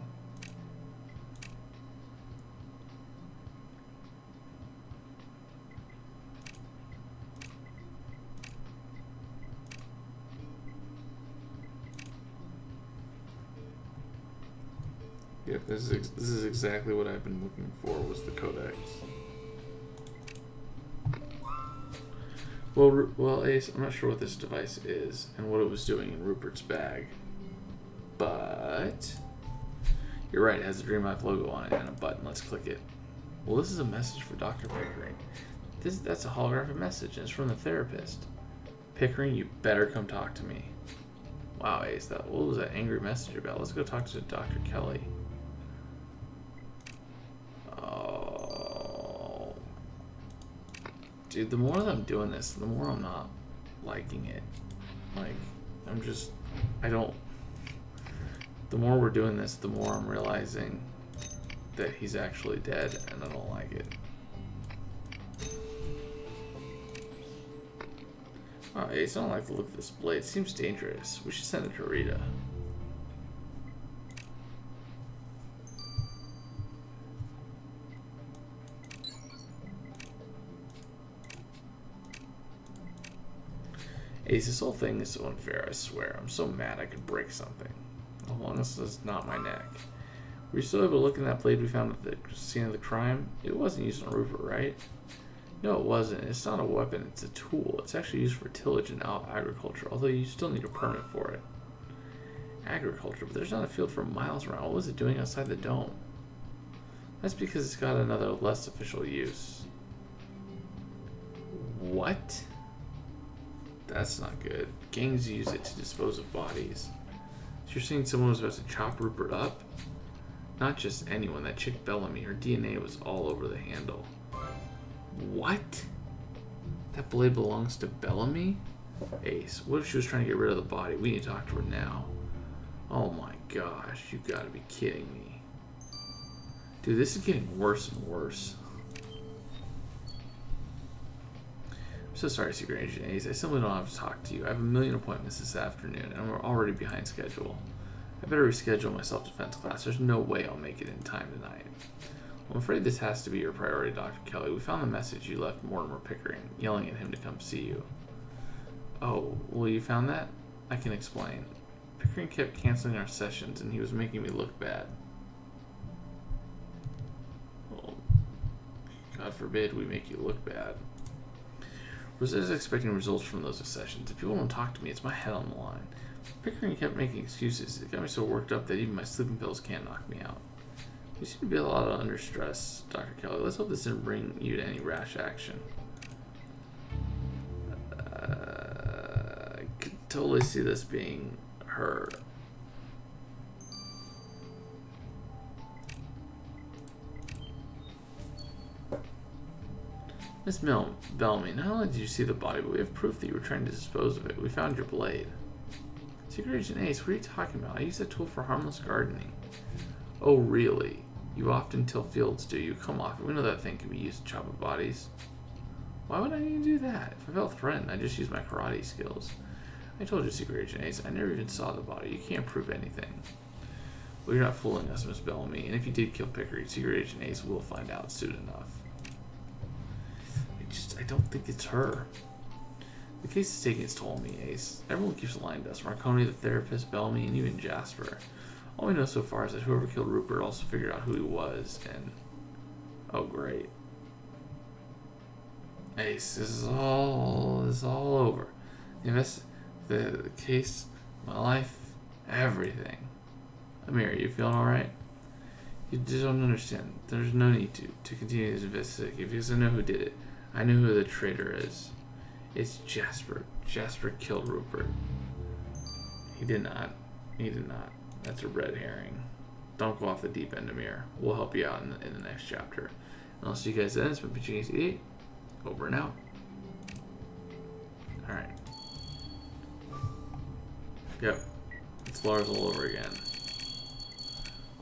Yep, this is exactly what I've been looking for, was the codex. Well, Ace, I'm not sure what this device is and what it was doing in Rupert's bag, but you're right. It has the Dream Life logo on it and a button. Let's click it. Well, this is a message for Dr. Pickering. That's a holographic message, and it's from the therapist. Pickering, you better come talk to me. Wow, Ace, what was that angry message about? Let's go talk to Dr. Kelly. Dude, the more that I'm doing this, the more I'm not liking it. Like, the more we're doing this, the more I'm realizing that he's actually dead, and I don't like it. Oh, Ace, I don't like the look of this blade. It seems dangerous. We should send it to Rita. Ace, this whole thing is so unfair, I swear. I'm so mad I could break something. As long as it's not my neck. Were you still able to look in that blade we found at the scene of the crime? It wasn't used on Rupert, right? No, it wasn't. It's not a weapon, it's a tool. It's actually used for tillage and agriculture, although you still need a permit for it. Agriculture, but there's not a field for miles around. What was it doing outside the dome? That's because it's got another less official use. What? That's not good. Gangs use it to dispose of bodies. So you're saying someone was about to chop Rupert up? Not just anyone. That chick Bellamy, her DNA was all over the handle. What? That blade belongs to Bellamy? Ace, what if she was trying to get rid of the body? We need to talk to her now. Oh my gosh, you gotta be kidding me. Dude, this is getting worse and worse. I'm so sorry, Secret Agent Ace. I simply don't have to talk to you. I have a million appointments this afternoon, and we're already behind schedule. I better reschedule my self-defense class. There's no way I'll make it in time tonight. I'm afraid this has to be your priority, Dr. Kelly. We found the message you left Mortimer Pickering, yelling at him to come see you. Oh, well, you found that? I can explain. Pickering kept canceling our sessions, and he was making me look bad. Well, God forbid we make you look bad. Rosetta's expecting results from those sessions. If people don't talk to me, it's my head on the line. Pickering kept making excuses. It got me so worked up that even my sleeping pills can't knock me out. You seem to be a lot under stress, Dr. Kelly. Let's hope this didn't bring you to any rash action. I could totally see this being her. Miss Bellamy, not only did you see the body, but we have proof that you were trying to dispose of it. We found your blade. Secret Agent Ace, what are you talking about? I use that tool for harmless gardening. Oh, really? You often till fields, do you? Come off it. We know that thing can be used to chop up bodies. Why would I need to do that? If I felt threatened, I'd just use my karate skills. I told you, Secret Agent Ace. I never even saw the body. You can't prove anything. Well, you're not fooling us, Miss Bellamy. And if you did kill Pickering, Secret Agent Ace will find out soon enough. I don't think it's her. The case is taking its toll on me, Ace. Everyone keeps lying to us. Marconi, the therapist, Bellamy, and even Jasper. All we know so far is that whoever killed Rupert also figured out who he was, and... Oh, great. Ace, this is all over. The case, my life, everything. Amir, you feeling alright? You just don't understand. There's no need to continue this investigation because I know who did it. I know who the traitor is. It's Jasper. Jasper killed Rupert. He did not. He did not. That's a red herring. Don't go off the deep end, Amir. We'll help you out in the next chapter. And I'll see you guys then. It's been Pitching Ace 8. Over and out. Alright. Yep. It's Lars all over again.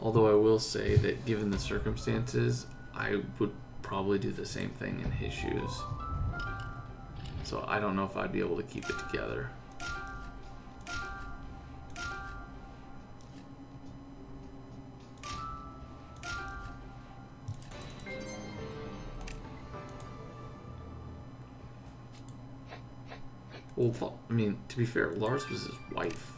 Although I will say that given the circumstances, I would probably do the same thing in his shoes. So I don't know if I'd be able to keep it together. Well, I mean, to be fair, Lars was his wife.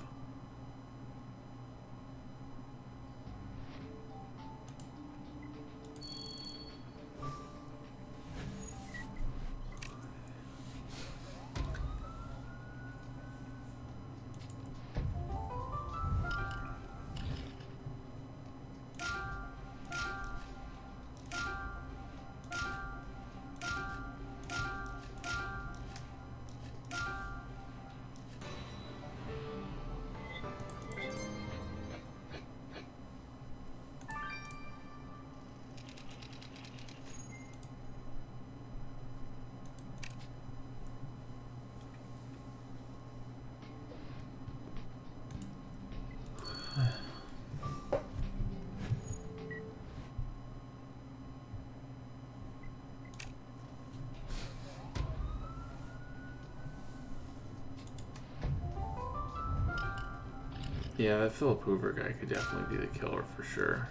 Yeah, that Philip Hoover guy could definitely be the killer for sure.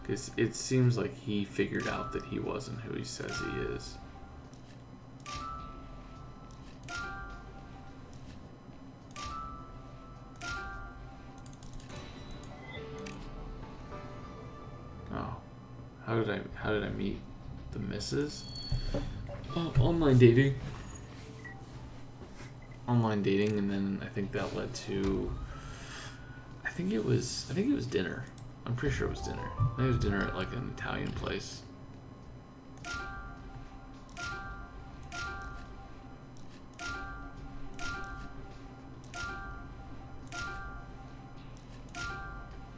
Because it seems like he figured out that he wasn't who he says he is. Oh. How did I meet the missus? Oh, online dating. Online dating, and then I think that led to I think it was dinner. I'm pretty sure it was dinner. I think it was dinner at like an Italian place.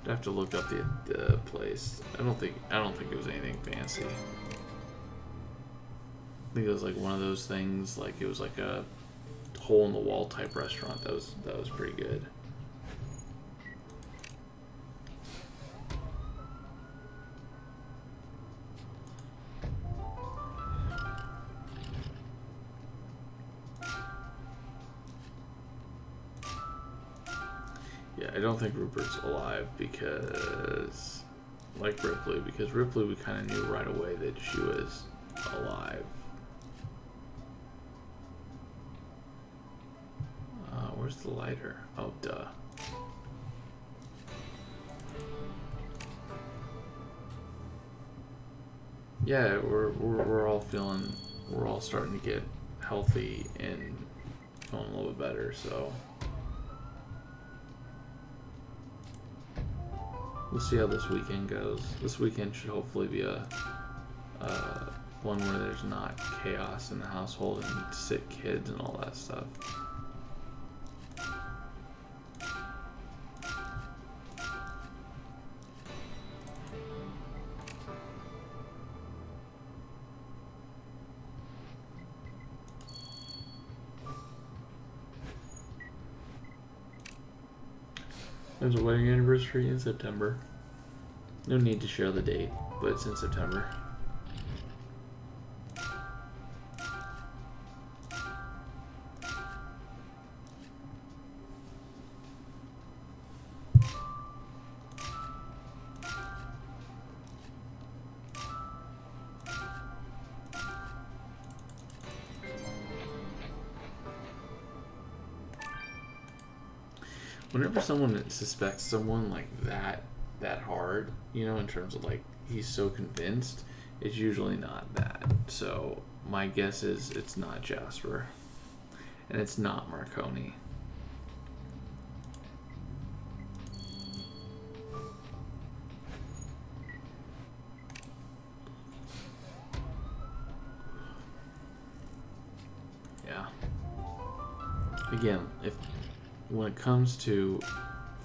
I'd have to look up the place. I don't think it was anything fancy. I think it was like one of those things, like it was like a hole in the wall type restaurant. That was pretty good. Yeah, I don't think Rupert's alive because, like Ripley, because Ripley we kind of knew right away that she was alive. Where's the lighter? Oh, duh. Yeah, we're all feeling, we're all starting to get healthy and feeling a little bit better, so we'll see how this weekend goes. This weekend should hopefully be a one where there's not chaos in the household and sick kids and all that stuff. There's a wedding anniversary in September. No need to share the date, but it's in September. Whenever someone suspects someone like that hard, you know, in terms of like he's so convinced, it's usually not that. So my guess is it's not Jasper, and it's not Marconi. Yeah. Again, when it comes to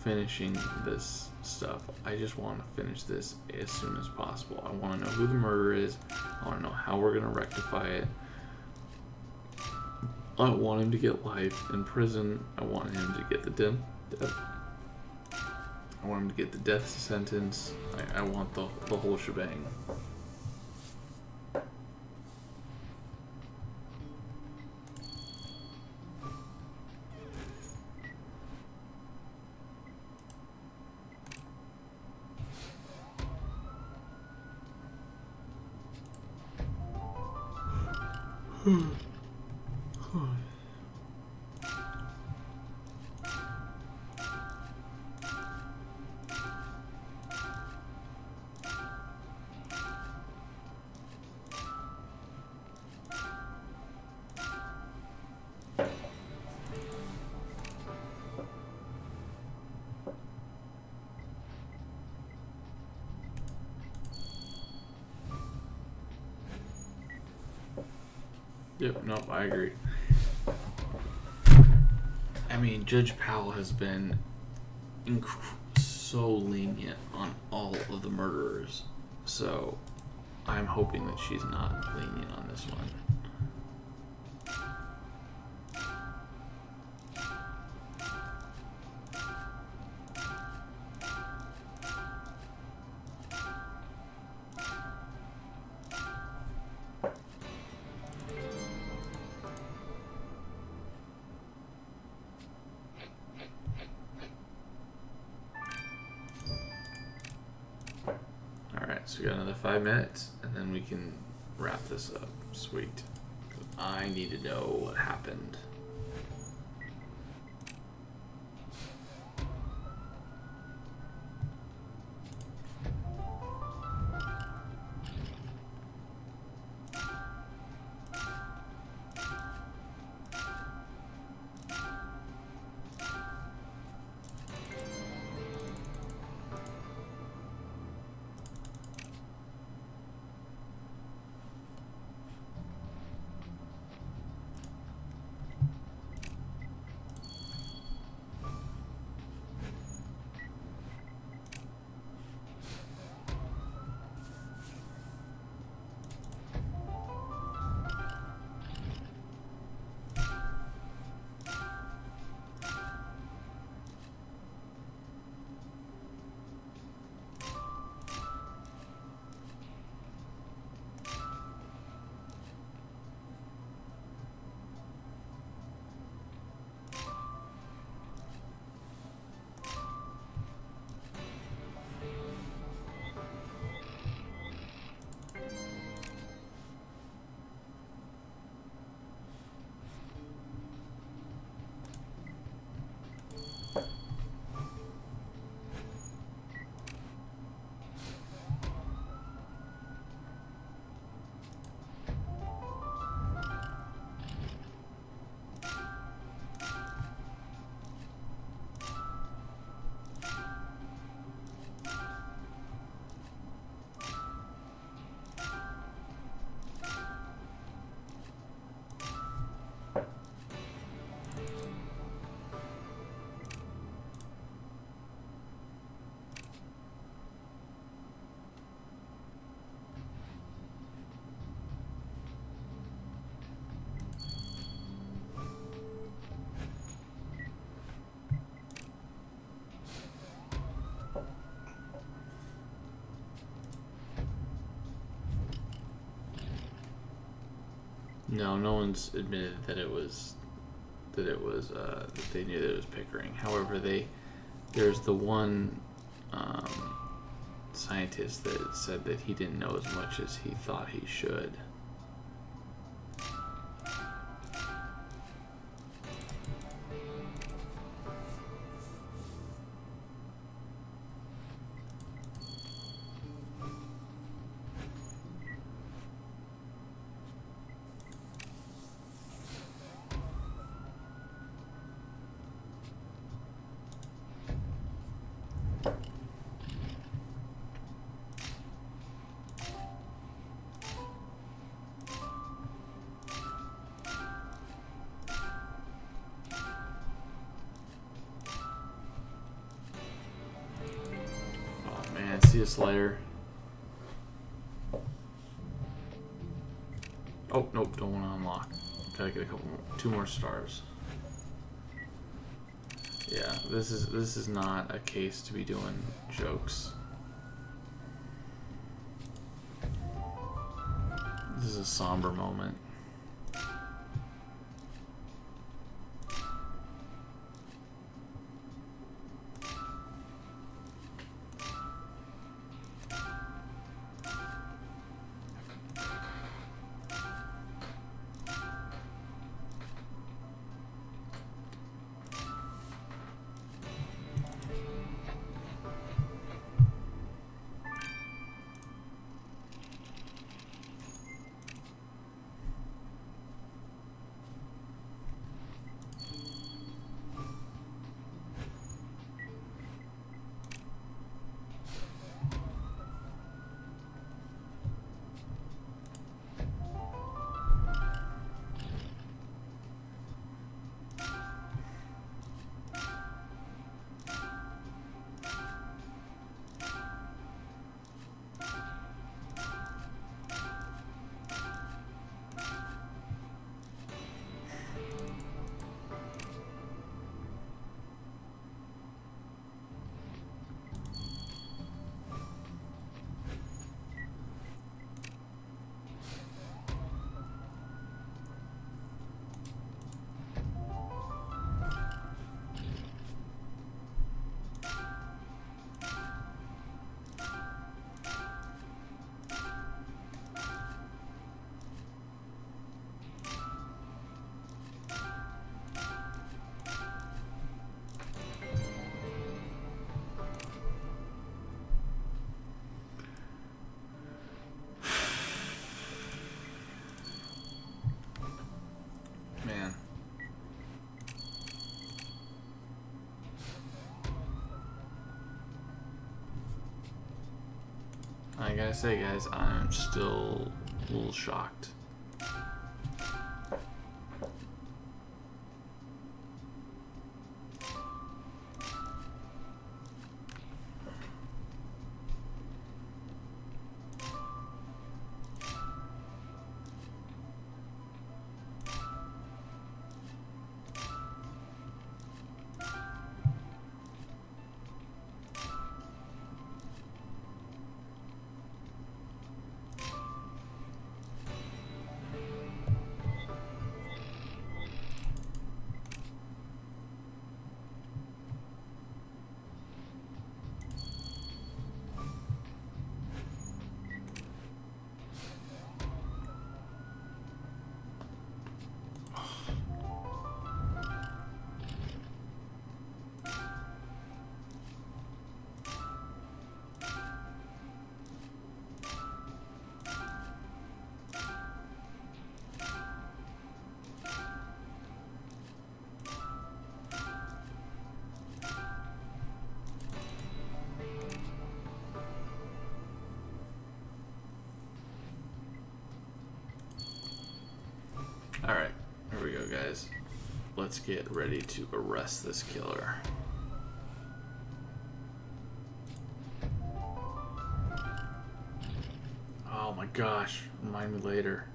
finishing this stuff, I just want to finish this as soon as possible. I want to know who the murderer is. I want to know how we're going to rectify it. I want him to get life in prison. I want him to get the death. I want him to get the death sentence. I want the whole shebang. Yep, nope, I agree. I mean, Judge Powell has been so lenient on all of the murderers, so I'm hoping that she's not lenient on this one. So we got another 5 minutes, and then we can wrap this up. Sweet. I need to know what happened. No, no one's admitted that it was that they knew that it was Pickering. However, there's the one scientist that said that he didn't know as much as he thought he should. see a slider. Oh, nope, don't want to unlock. Gotta get a couple more, 2 more stars. Yeah, this is not a case to be doing jokes. This is a somber moment. I gotta say, guys, I'm still a little shocked. Alright, here we go, guys. Let's get ready to arrest this killer. Oh my gosh, remind me later.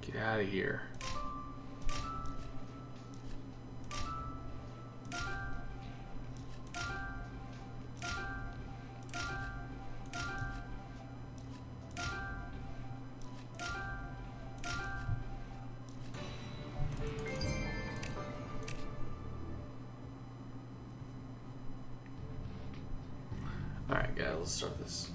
Get out of here. Alright guys, let's start this.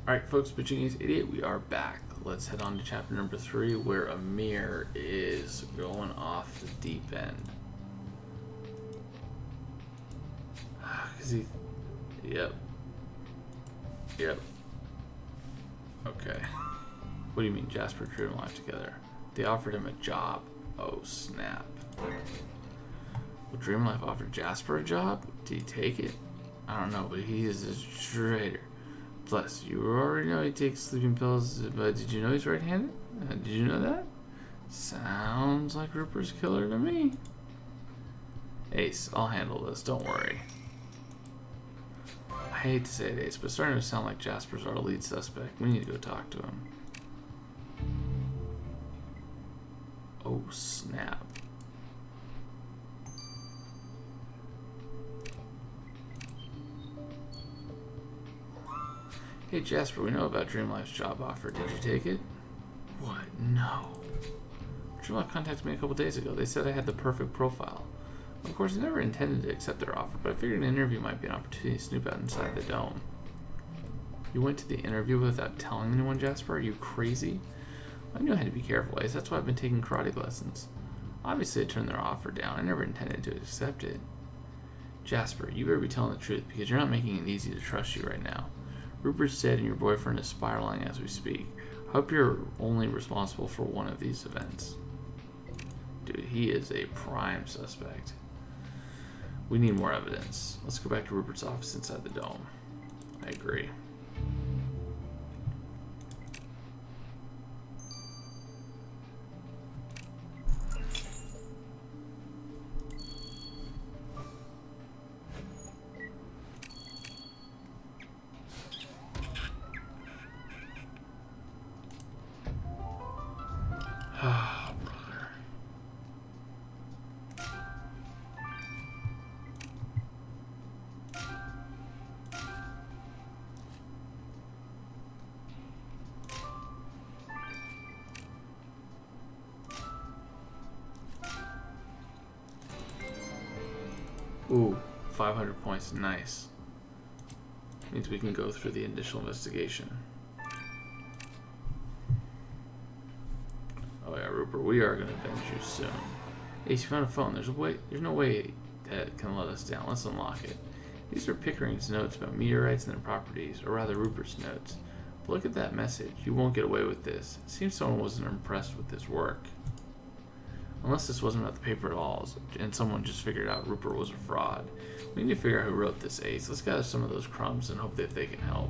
Alright folks, Genius88, we are back. Let's head on to chapter number 3 where Amir is going off the deep end. Cause he... Yep. Okay. What do you mean Jasper and Dream Life together? They offered him a job. Oh snap. Well, Dream Life offered Jasper a job? Did he take it? I don't know, but he is a traitor. Plus, you already know he takes sleeping pills, but did you know he's right-handed? Did you know that? Sounds like Rupert's killer to me. Ace, I'll handle this, don't worry. I hate to say it, Ace, but it's starting to sound like Jasper's our lead suspect. We need to go talk to him. Oh, snap. Hey, Jasper, we know about Dreamlife's job offer. Did you take it? What? No. Dreamlife contacted me a couple days ago. They said I had the perfect profile. Of course, I never intended to accept their offer, but I figured an interview might be an opportunity to snoop out inside the dome. You went to the interview without telling anyone, Jasper? Are you crazy? I knew I had to be careful, Ace. That's why I've been taking karate lessons. Obviously, I turned their offer down. I never intended to accept it. Jasper, you better be telling the truth, because you're not making it easy to trust you right now. Rupert's dead and your boyfriend is spiraling as we speak. I hope you're only responsible for one of these events. Dude, he is a prime suspect. We need more evidence. Let's go back to Rupert's office inside the dome. I agree. Ah, brother. Ooh, 500 points. Nice. Means we can go through the initial investigation. Oh yeah, Rupert, we are going to avenge you soon. Ace, you found a phone. There's no way that can let us down. Let's unlock it. These are Pickering's notes about meteorites and their properties, or rather Rupert's notes. But look at that message. You won't get away with this. It seems someone wasn't impressed with this work. Unless this wasn't about the paper at all, and someone just figured out Rupert was a fraud. We need to figure out who wrote this, Ace. Let's gather some of those crumbs and hope that they can help.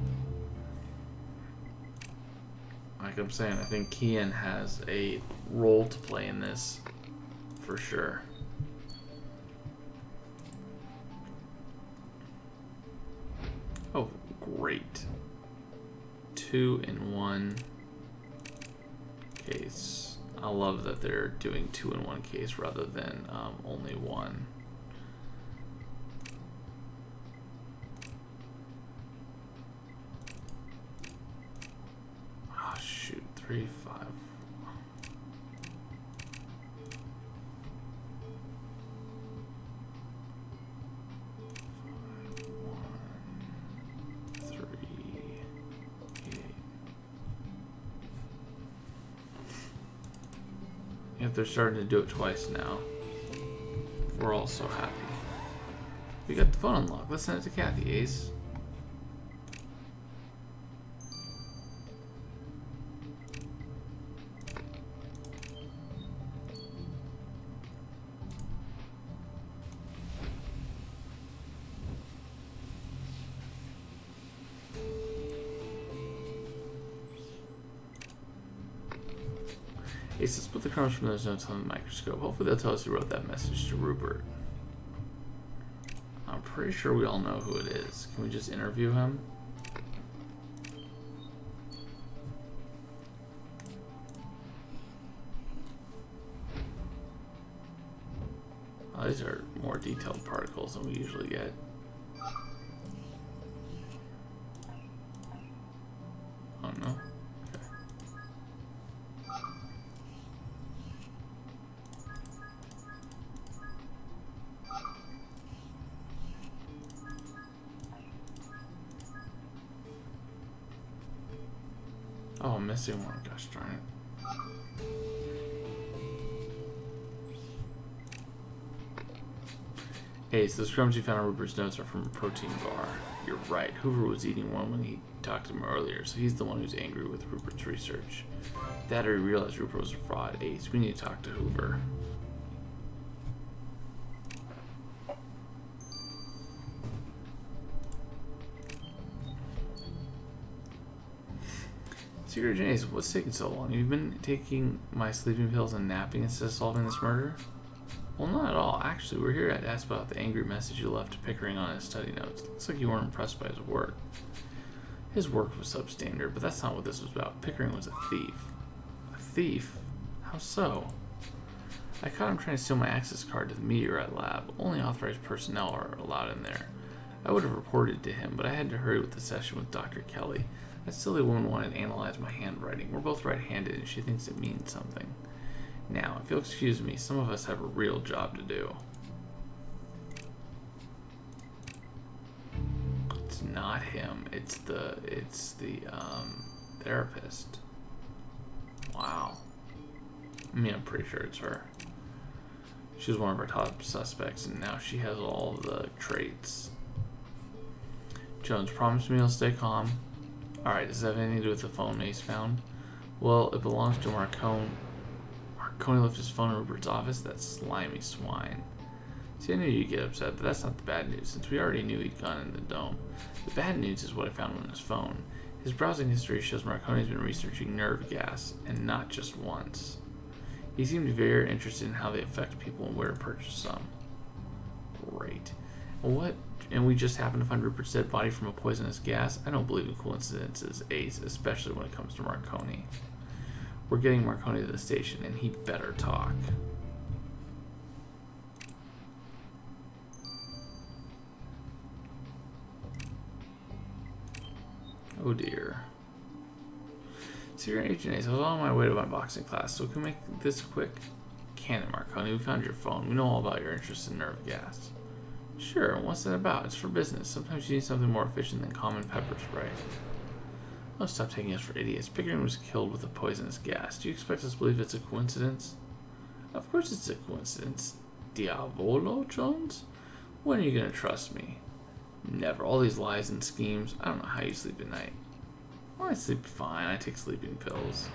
Like I'm saying, I think Kian has a role to play in this, for sure. Oh, great. 2-in-1 case. I love that they're doing 2-in-1 case rather than only one. Oh shoot, 3, 5. 1, 3, 8. If they're starting to do it twice now, we're all so happy. We got the phone unlocked. Let's send it to Kathy, Ace. Ace, let's put the crumbs from those notes on the microscope. Hopefully they'll tell us who wrote that message to Rupert. I'm pretty sure we all know who it is. Can we just interview him? Oh, these are more detailed particles than we usually get. Oh no. Oh, I'm missing one. Gosh darn it. Hey, so those crumbs you found on Rupert's notes are from a protein bar. You're right. Hoover was eating one when he talked to him earlier, so he's the one who's angry with Rupert's research. That or he realized Rupert was a fraud. Ace, we need to talk to Hoover. Secret Agent Ace, what's taking so long? You've been taking my sleeping pills and napping instead of solving this murder? Well, not at all. Actually, we're here to ask about the angry message you left to Pickering on his study notes. Looks like you weren't impressed by his work. His work was substandard, but that's not what this was about. Pickering was a thief. A thief? How so? I caught him trying to steal my access card to the meteorite lab. Only authorized personnel are allowed in there. I would have reported to him, but I had to hurry with the session with Dr. Kelly. That silly woman wanted to analyze my handwriting. We're both right-handed, and she thinks it means something. Now, if you'll excuse me, some of us have a real job to do. It's not him. It's the therapist. Wow. I mean, I'm pretty sure it's her. She was one of our top suspects, and now she has all the traits. Jones promised me he'll stay calm. Alright, does that have anything to do with the phone Mace found? Well, it belongs to Marcone. Marcone left his phone in Rupert's office? That slimy swine. See, I knew you'd get upset, but that's not the bad news, since we already knew he'd gone in the dome. The bad news is what I found on his phone. His browsing history shows Marcone's been researching nerve gas, and not just once. He seemed very interested in how they affect people and where to purchase some. Great. And we just happened to find Rupert's dead body from a poisonous gas? I don't believe in coincidences, Ace, especially when it comes to Marcone. We're getting Marcone to the station, and he better talk. Oh dear. Secret Agent Ace, I was on my way to my boxing class, so we can make this quick. Can it, Marcone? We found your phone. We know all about your interest in nerve gas. Sure, what's that about? It's for business. Sometimes you need something more efficient than common pepper spray. Oh, stop taking us for idiots. Pickering was killed with a poisonous gas. Do you expect us to believe it's a coincidence? Of course it's a coincidence. Diavolo, Jones? When are you going to trust me? Never. All these lies and schemes. I don't know how you sleep at night. Well, I sleep fine. I take sleeping pills.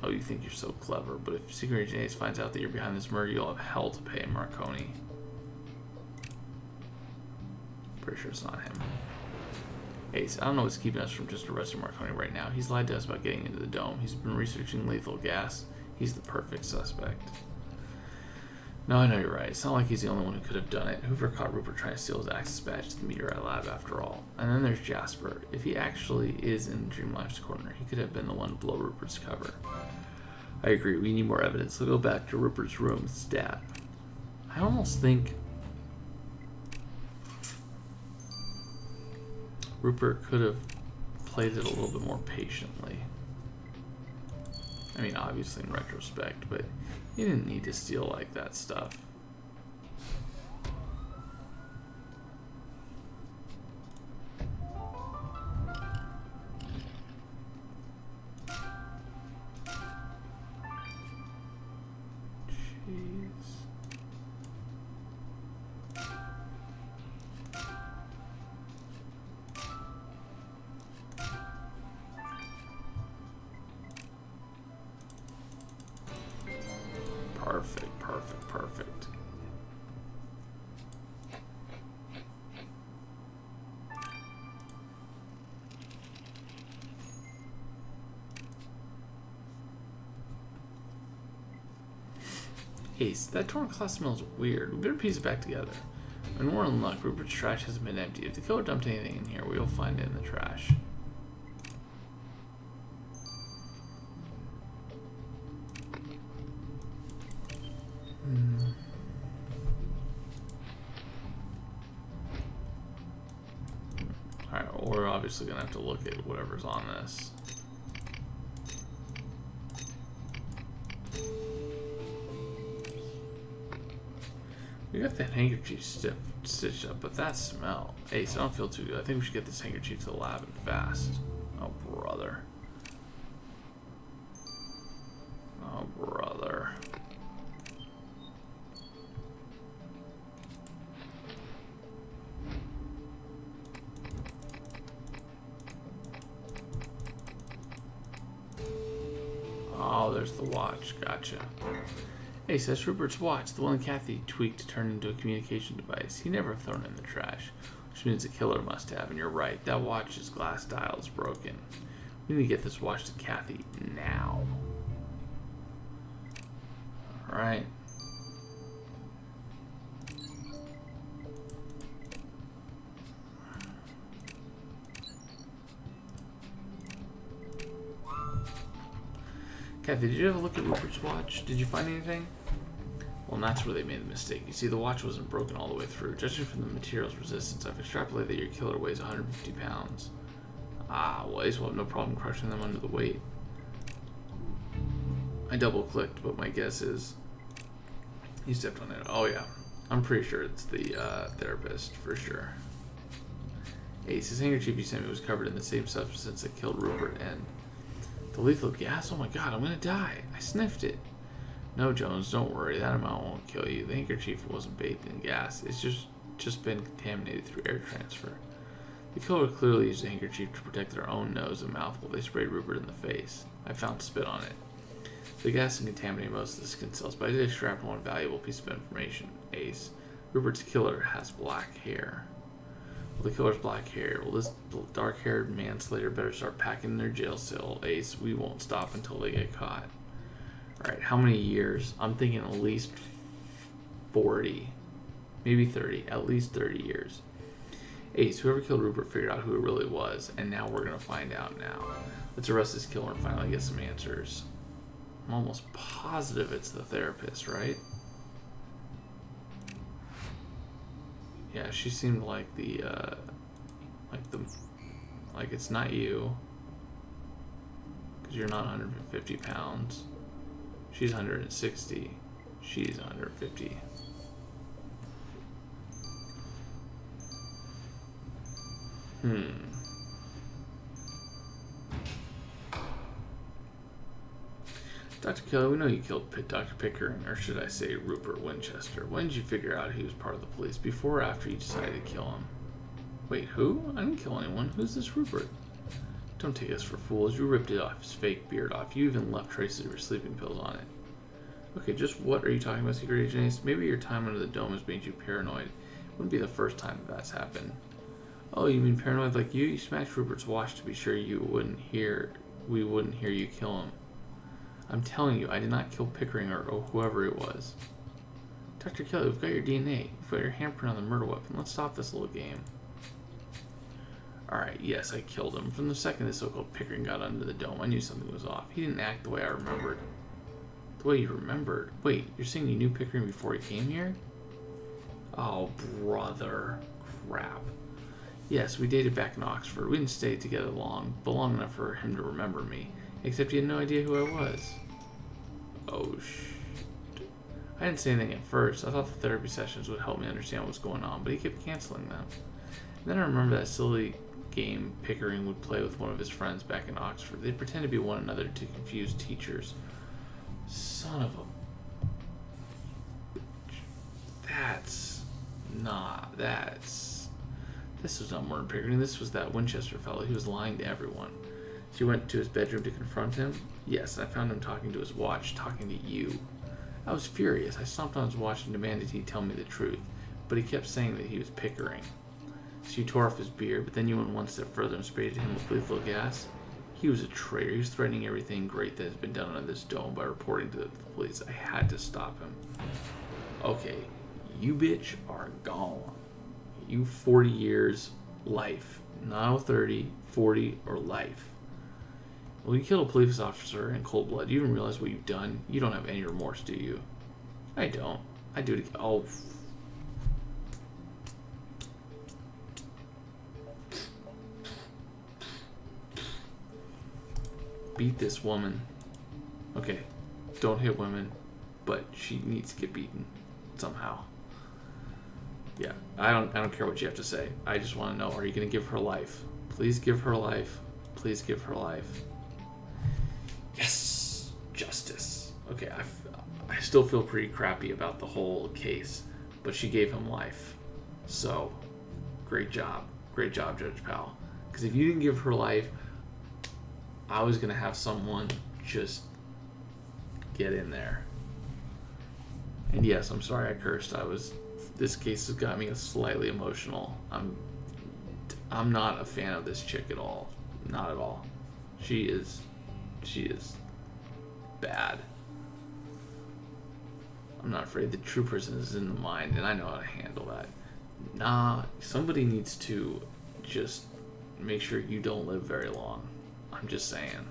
Oh, you think you're so clever, but if Secret Agent Ace finds out that you're behind this murder, you'll have hell to pay, Marcone. Pretty sure it's not him. Ace, I don't know what's keeping us from just arresting Marcone right now. He's lied to us about getting into the dome. He's been researching lethal gas. He's the perfect suspect. No, I know you're right. It's not like he's the only one who could have done it. Hoover caught Rupert trying to steal his access badge to the meteorite lab after all. And then there's Jasper. If he actually is in Dreamlife's corner, he could have been the one to blow Rupert's cover. I agree. We need more evidence. So go back to Rupert's room. Stat. I almost think Rupert could have played it a little bit more patiently. I mean, obviously in retrospect, but he didn't need to steal like that stuff. Jeez. Perfect, perfect, perfect. Ace, that torn cloth smells weird. We better piece it back together. When we're in luck, Rupert's trash hasn't been empty. If the killer dumped anything in here, we'll find it in the trash. Alright, we're obviously gonna have to look at whatever's on this. We got that handkerchief stitched up, but that smell. Ace, I don't feel too good. I think we should get this handkerchief to the lab and fast. Oh, brother. Oh, brother. Oh, there's the watch. Gotcha. Ace, that's Rupert's watch, the one Kathy tweaked to turn into a communication device. He never thrown it in the trash, which means the killer must have, and you're right, that watch's glass dial is broken. We need to get this watch to Kathy now. Alright. Kathy, did you have a look at Rupert's watch? Did you find anything? Well, that's where they made the mistake. You see, the watch wasn't broken all the way through. Judging from the material's resistance, I've extrapolated that your killer weighs 150 pounds. Ah, well, Ace will have no problem crushing them under the weight. I double-clicked, but my guess is he stepped on it. Oh, yeah. I'm pretty sure it's the therapist, for sure. Ace, his handkerchief you sent me was covered in the same substance that killed Rupert, and the lethal gas? Oh my god, I'm gonna die. I sniffed it. No, Jones, don't worry. That amount won't kill you. The handkerchief wasn't bathed in gas. It's just been contaminated through air transfer. The killer clearly used the handkerchief to protect their own nose and mouth while they sprayed Rupert in the face. I found spit on it. The gas can contaminate most of the skin cells, but I did extract one valuable piece of information. Ace, Rupert's killer has black hair. Well, the killer's black hair. Well, this dark-haired manslayer better start packing their jail cell. Ace, we won't stop until they get caught. Alright, how many years? I'm thinking at least 40. Maybe 30. At least 30 years. Ace, whoever killed Rupert figured out who it really was, and now we're going to find out now. Let's arrest this killer and finally get some answers. I'm almost positive it's the therapist, right? Yeah, she seemed like like it's not you, because you're not 150 pounds. She's 160. She's 150. Dr. Kelly, we know you killed Dr. Pickering, or should I say Rupert Winchester. When did you figure out he was part of the police? Before or after you decided to kill him? Wait, who? I didn't kill anyone. Who's this Rupert? Don't take us for fools. You ripped it off, his fake beard off. You even left traces of your sleeping pills on it. Okay, just what are you talking about, Secret Agent Ace? Maybe your time under the dome has made you paranoid. It wouldn't be the first time that's happened. Oh, you mean paranoid like you? You smashed Rupert's watch to be sure we wouldn't hear you kill him. I'm telling you, I did not kill Pickering or whoever it was. Dr. Kelly, we've got your DNA. We've got your handprint on the murder weapon. Let's stop this little game. Alright, yes, I killed him. From the second this so-called Pickering got under the dome, I knew something was off. He didn't act the way I remembered. The way you remembered? Wait, you're saying you knew Pickering before he came here? Oh, brother. Crap. Yes, we dated back in Oxford. We didn't stay together but long enough for him to remember me. Except he had no idea who I was. Oh, I didn't say anything at first. I thought the therapy sessions would help me understand what was going on, but he kept canceling them. And then I remember that silly game Pickering would play with one of his friends back in Oxford. They'd pretend to be one another to confuse teachers. Son of a... This was not Morton Pickering. This was that Winchester fellow. He was lying to everyone. So you went to his bedroom to confront him? Yes, I found him talking to his watch, talking to you. I was furious. I stomped on his watch and demanded he tell me the truth. But he kept saying that he was Pickering. So you tore off his beard, but then you went one step further and sprayed him with lethal gas? He was a traitor. He was threatening everything great that has been done under this dome by reporting to the police. I had to stop him. Okay, you bitch are gone. You 40 years, life. Not 30, 40, or life. Well, you killed a police officer in cold blood. Do you even realize what you've done? You don't have any remorse, do you? I don't. I do it again. Oh. Beat this woman. Okay. Don't hit women, but she needs to get beaten somehow. Yeah, I don't care what you have to say. I just want to know, are you going to give her life? Please give her life. Please give her life. Yes! Justice. Okay, I still feel pretty crappy about the whole case, but she gave him life. So, great job. Great job, Judge Powell. Because if you didn't give her life, I was going to have someone just get in there. And yes, I'm sorry I cursed. This case has got me slightly emotional. I'm not a fan of this chick at all. Not at all. She is bad. I'm not afraid. The true person is in the mind, and I know how to handle that. Nah, somebody needs to just make sure you don't live very long. I'm just saying.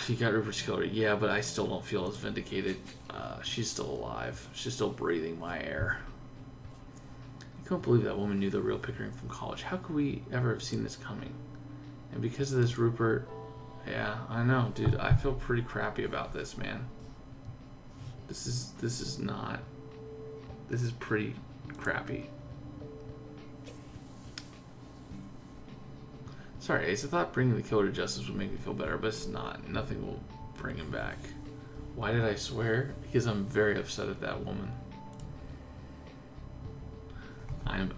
You got Rupert's killer. Yeah, but I still don't feel as vindicated. She's still alive. She's still breathing my air. I can't believe that woman knew the real Pickering from college. How could we ever have seen this coming? And because of this, Rupert... Yeah, I know, dude. I feel pretty crappy about this, man. This is not... This is pretty crappy. Sorry, Ace. I thought bringing the killer to justice would make me feel better, but it's not. Nothing will bring him back. Why did I swear? Because I'm very upset at that woman.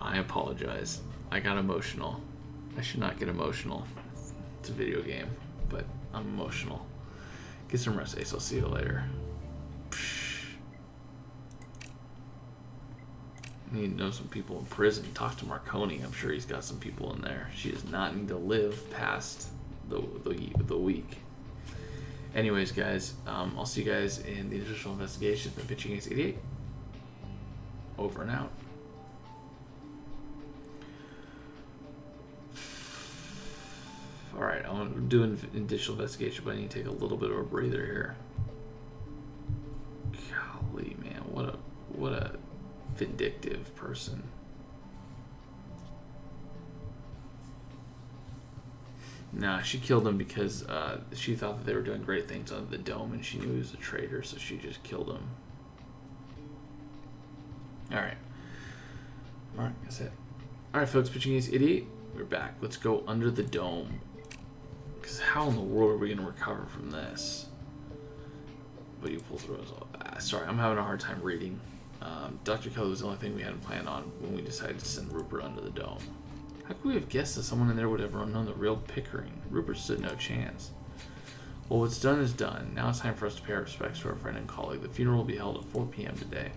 I apologize. I got emotional. I should not get emotional. It's a video game, but I'm emotional. Get some rest, Ace. I'll see you later. I need to know some people in prison. Talk to Marconi. I'm sure he's got some people in there. She does not need to live past the week. Anyways, guys, I'll see you guys in the additional investigation. Been Pitching Ace 88. Over and out. Alright, I'm doing additional investigation, but I need to take a little bit of a breather here. Golly, man, what a vindictive person. Nah, she killed him because she thought that they were doing great things under the dome, and she knew he was a traitor, so she just killed him. Alright. Alright, that's it. Alright, folks, Pitching Ace 88. We're back. Let's go under the dome. Because how in the world are we going to recover from this? But you pull through us all. Sorry, I'm having a hard time reading. Dr. Kelly was the only thing we hadn't planned on when we decided to send Rupert under the dome. How could we have guessed that someone in there would have known the real Pickering? Rupert stood no chance. Well, what's done is done. Now it's time for us to pay our respects to our friend and colleague. The funeral will be held at 4 p.m. today.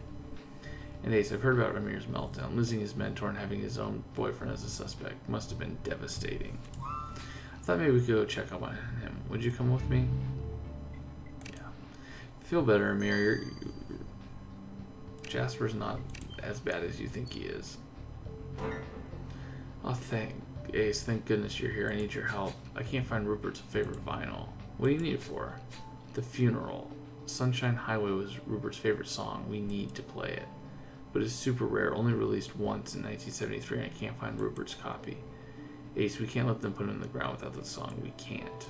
And Ace, I've heard about Amir's meltdown. Losing his mentor and having his own boyfriend as a suspect must have been devastating. I thought maybe we could go check up on him. Would you come with me? Yeah. Feel better, Amir. Jasper's not as bad as you think he is. Oh, Ace, thank goodness you're here. I need your help. I can't find Rupert's favorite vinyl. What do you need it for? The funeral. Sunshine Highway was Rupert's favorite song. We need to play it. But it's super rare, only released once in 1973, and I can't find Rupert's copy. Ace, we can't let them put it in the ground without the song. We can't.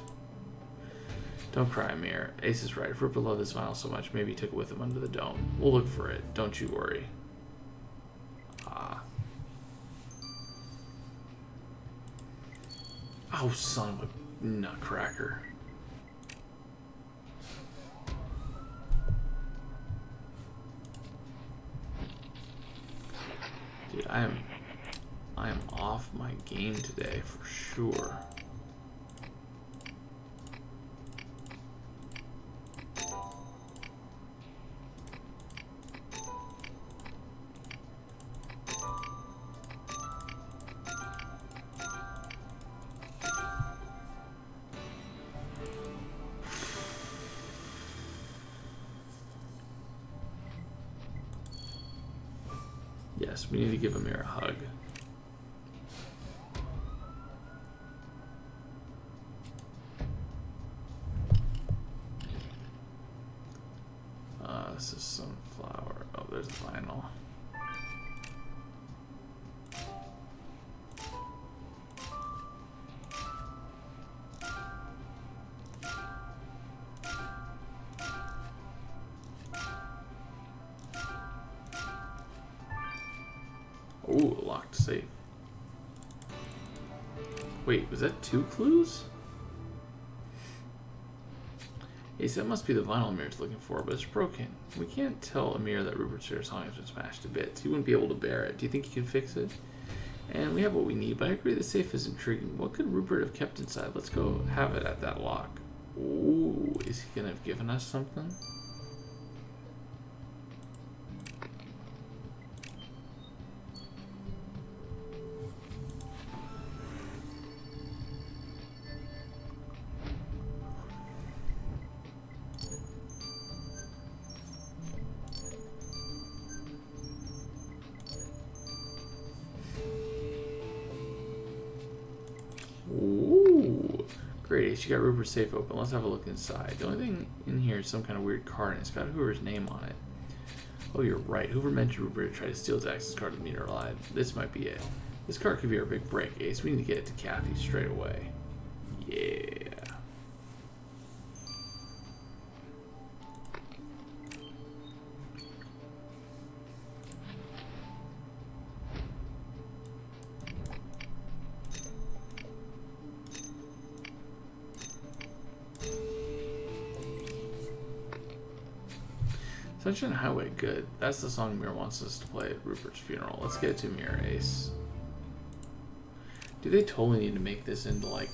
Don't cry, Amir. Ace is right. If Rupert loved this vinyl so much, maybe he took it with him under the dome. We'll look for it. Don't you worry. Ah. Oh, son of a nutcracker. Dude, I am off my game today for sure. Yes, we need to give Amir a hug. This is sunflower. Oh, there's vinyl. Ooh, a locked safe. Wait, was that 2 clues? Ace, that must be the vinyl Amir's looking for, but it's broken. We can't tell Amir that Rupert's favorite song has been smashed to bits. He wouldn't be able to bear it. Do you think he can fix it? And we have what we need, but I agree the safe is intriguing. What could Rupert have kept inside? Let's go have it at that lock. Ooh, is he gonna have given us something? Ooh, Great, Ace, you got Rupert's safe open. Let's have a look inside. The only thing in here is some kind of weird card, and it's got Hoover's name on it. Oh, you're right. Hoover mentioned Rupert to try to steal his access card to the meteor lab. This might be it. This card could be our big break, Ace. We need to get it to Kathy straight away. Yeah. Sunshine Highway, good. That's the song Mir wants us to play at Rupert's funeral. Let's get it to Mir, Ace. Do they totally need to make this into like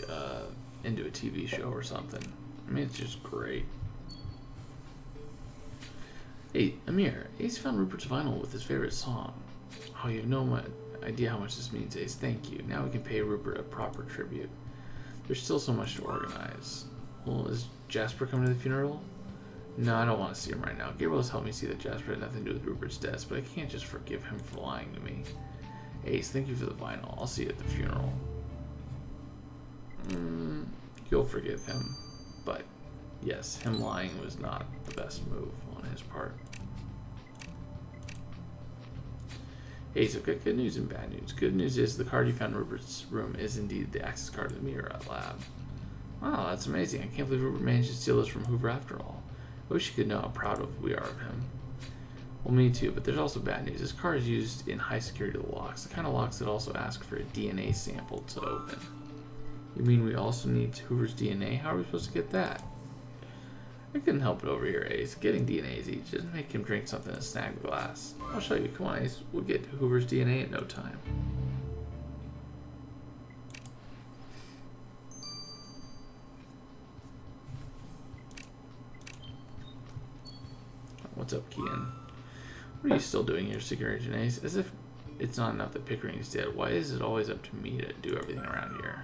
into a TV show or something? I mean, it's just great. Hey, Amir, Ace found Rupert's vinyl with his favorite song. Oh, you have no idea how much this means, Ace. Thank you. Now we can pay Rupert a proper tribute. There's still so much to organize. Well, is Jasper coming to the funeral? No, I don't want to see him right now. Gabriel has helped me see that Jasper had nothing to do with Rupert's death, but I can't just forgive him for lying to me. Ace, thank you for the vinyl. I'll see you at the funeral. You'll forgive him, but yes, him lying was not the best move on his part. Ace, I've got good news and bad news. Good news is the card you found in Rupert's room is indeed the access card to the meteorite lab. Wow, that's amazing. I can't believe Rupert managed to steal this from Hoover after all. I wish you could know how proud we are of him. Well, me too, but there's also bad news. This card is used in high security locks, the kind of locks that also ask for a DNA sample to open. You mean we also need Hoover's DNA? How are we supposed to get that? I couldn't help it over here, Ace. Getting DNA is easy. Just make him drink something and snag the glass. I'll show you. Come on, Ace. We'll get Hoover's DNA in no time. What's up, Kian? What are you still doing here, Secret Agent Ace? As if it's not enough that Pickering is dead. Why is it always up to me to do everything around here?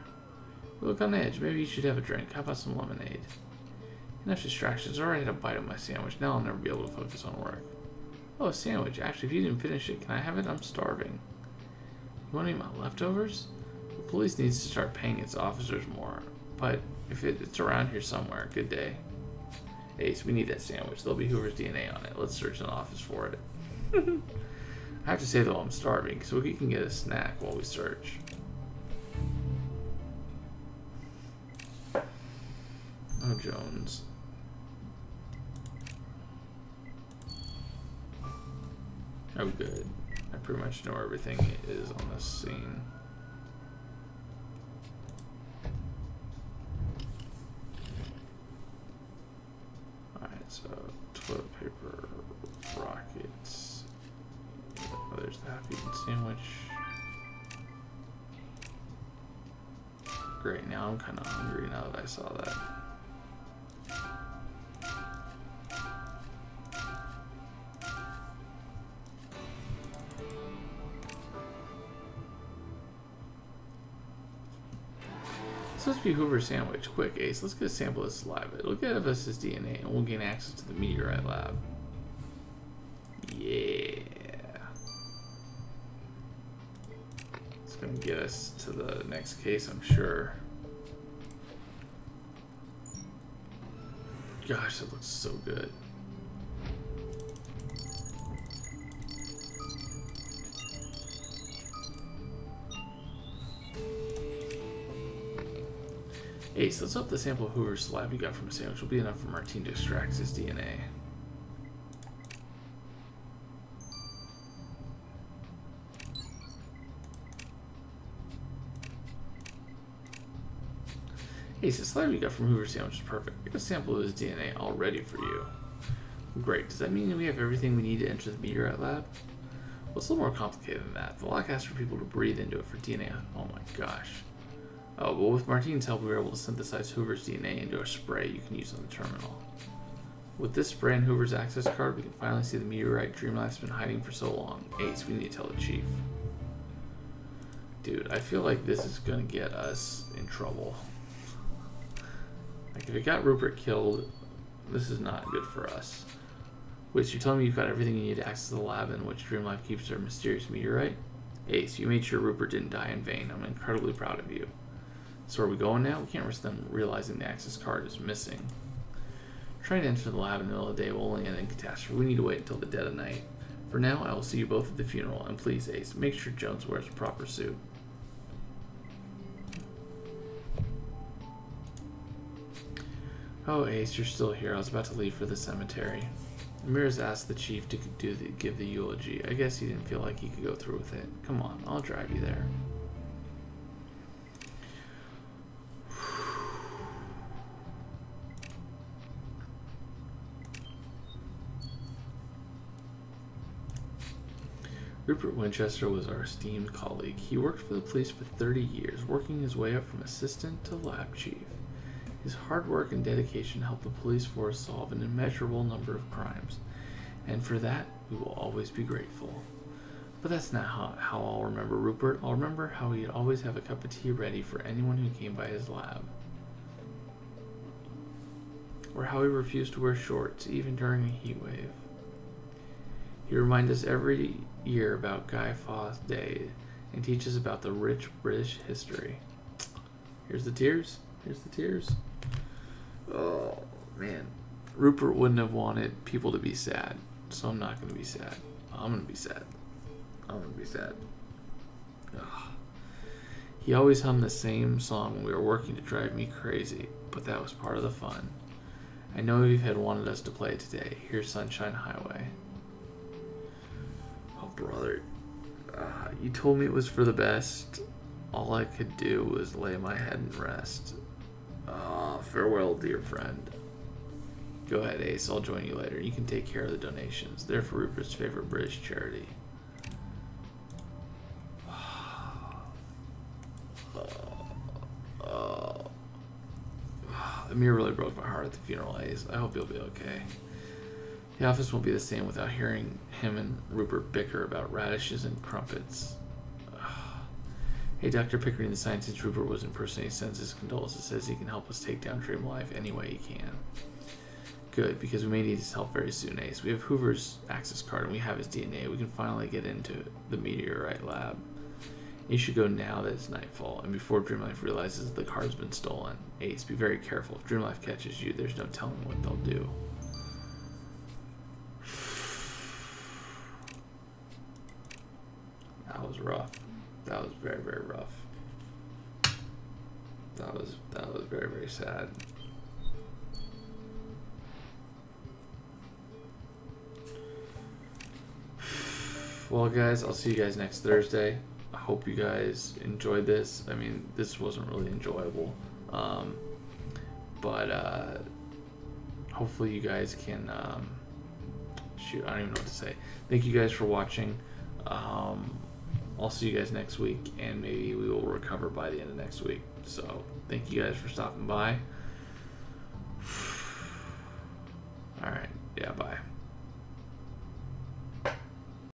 You look on edge. Maybe you should have a drink. How about some lemonade? Enough distractions. I already had a bite of my sandwich. Now I'll never be able to focus on work. Oh, a sandwich. Actually, if you didn't finish it, can I have it? I'm starving. You want to eat my leftovers? The police needs to start paying its officers more. But if it's around here somewhere, good day. Ace, we need that sandwich. There'll be Hoover's DNA on it. Let's search an office for it. I have to say, though, I'm starving, so we can get a snack while we search. Oh, Jones. Oh, good. I pretty much know where everything is on this scene. Alright, so toilet paper, rockets. Oh, there's the half-eaten sandwich. Great, now I'm kind of hungry now that I saw that. Supposed to be Hoover's sandwich. Quick, Ace, let's get a sample of the saliva. It'll give us his DNA, and we'll gain access to the meteorite lab. Yeah. It's gonna get us to the next case, I'm sure. Gosh, that looks so good. Ace, let's hope the sample of Hoover's saliva you got from a sandwich will be enough for Martine to extract his DNA. Ace, the saliva you got from Hoover's sandwich is perfect. Get a sample of his DNA all ready for you. Great. Does that mean we have everything we need to enter the meteorite lab? Well, it's a little more complicated than that. The lock asks for people to breathe into it for DNA. Oh my gosh. Oh, well, with Martine's help, we were able to synthesize Hoover's DNA into a spray you can use on the terminal. With this spray and Hoover's access card, we can finally see the meteorite Dreamlife's been hiding for so long. Ace, we need to tell the chief. Dude, I feel like this is gonna get us in trouble. Like, if it got Rupert killed, this is not good for us. Wait, so you're telling me you've got everything you need to access the lab in which Dreamlife keeps their mysterious meteorite? Ace, you made sure Rupert didn't die in vain. I'm incredibly proud of you. So are we going now? We can't risk them realizing the access card is missing. Trying to enter the lab in the middle of the day will only end in catastrophe. We need to wait until the dead of night. For now, I will see you both at the funeral, and please, Ace, make sure Jones wears a proper suit. Oh, Ace, you're still here. I was about to leave for the cemetery. Ramirez asked the chief to give the eulogy. I guess he didn't feel like he could go through with it. Come on, I'll drive you there. Rupert Winchester was our esteemed colleague. He worked for the police for 30 years, working his way up from assistant to lab chief. His hard work and dedication helped the police force solve an immeasurable number of crimes, and for that, we will always be grateful. But that's not how I'll remember Rupert. I'll remember how he'd always have a cup of tea ready for anyone who came by his lab. Or how he refused to wear shorts, even during a heat wave. He reminds us every year about Guy Fawkes Day and teaches about the rich British history. Here's the tears. Here's the tears. Oh, man. Rupert wouldn't have wanted people to be sad, so I'm not going to be sad. I'm going to be sad. I'm going to be sad. Ugh. He always hummed the same song when we were working to drive me crazy, but that was part of the fun. I know you had wanted us to play it today. Here's Sunshine Highway. Oh, brother. You told me it was for the best. All I could do was lay my head and rest. Farewell, dear friend. Go ahead, Ace. I'll join you later. You can take care of the donations. They're for Rupert's favorite British charity. Amir really broke my heart at the funeral, Ace. I hope you'll be okay. The office won't be the same without hearing him and Rupert bicker about radishes and crumpets. Hey, Dr. Pickering, the scientist Rupert was impersonating, sends his condolences, says he can help us take down Dream Life any way he can. Good, because we may need his help very soon, Ace. We have Hoover's access card and we have his DNA. We can finally get into the meteorite lab. You should go now that it's nightfall, and before Dream Life realizes the card's been stolen. Ace, be very careful. If Dream Life catches you, there's no telling what they'll do. That was rough. That was very, very rough. That was very, very sad. Well, guys, I'll see you guys next Thursday. I hope you guys enjoyed this. I mean, this wasn't really enjoyable. But hopefully you guys can... shoot, I don't even know what to say. Thank you guys for watching. I'll see you guys next week, and maybe we will recover by the end of next week. So, thank you guys for stopping by.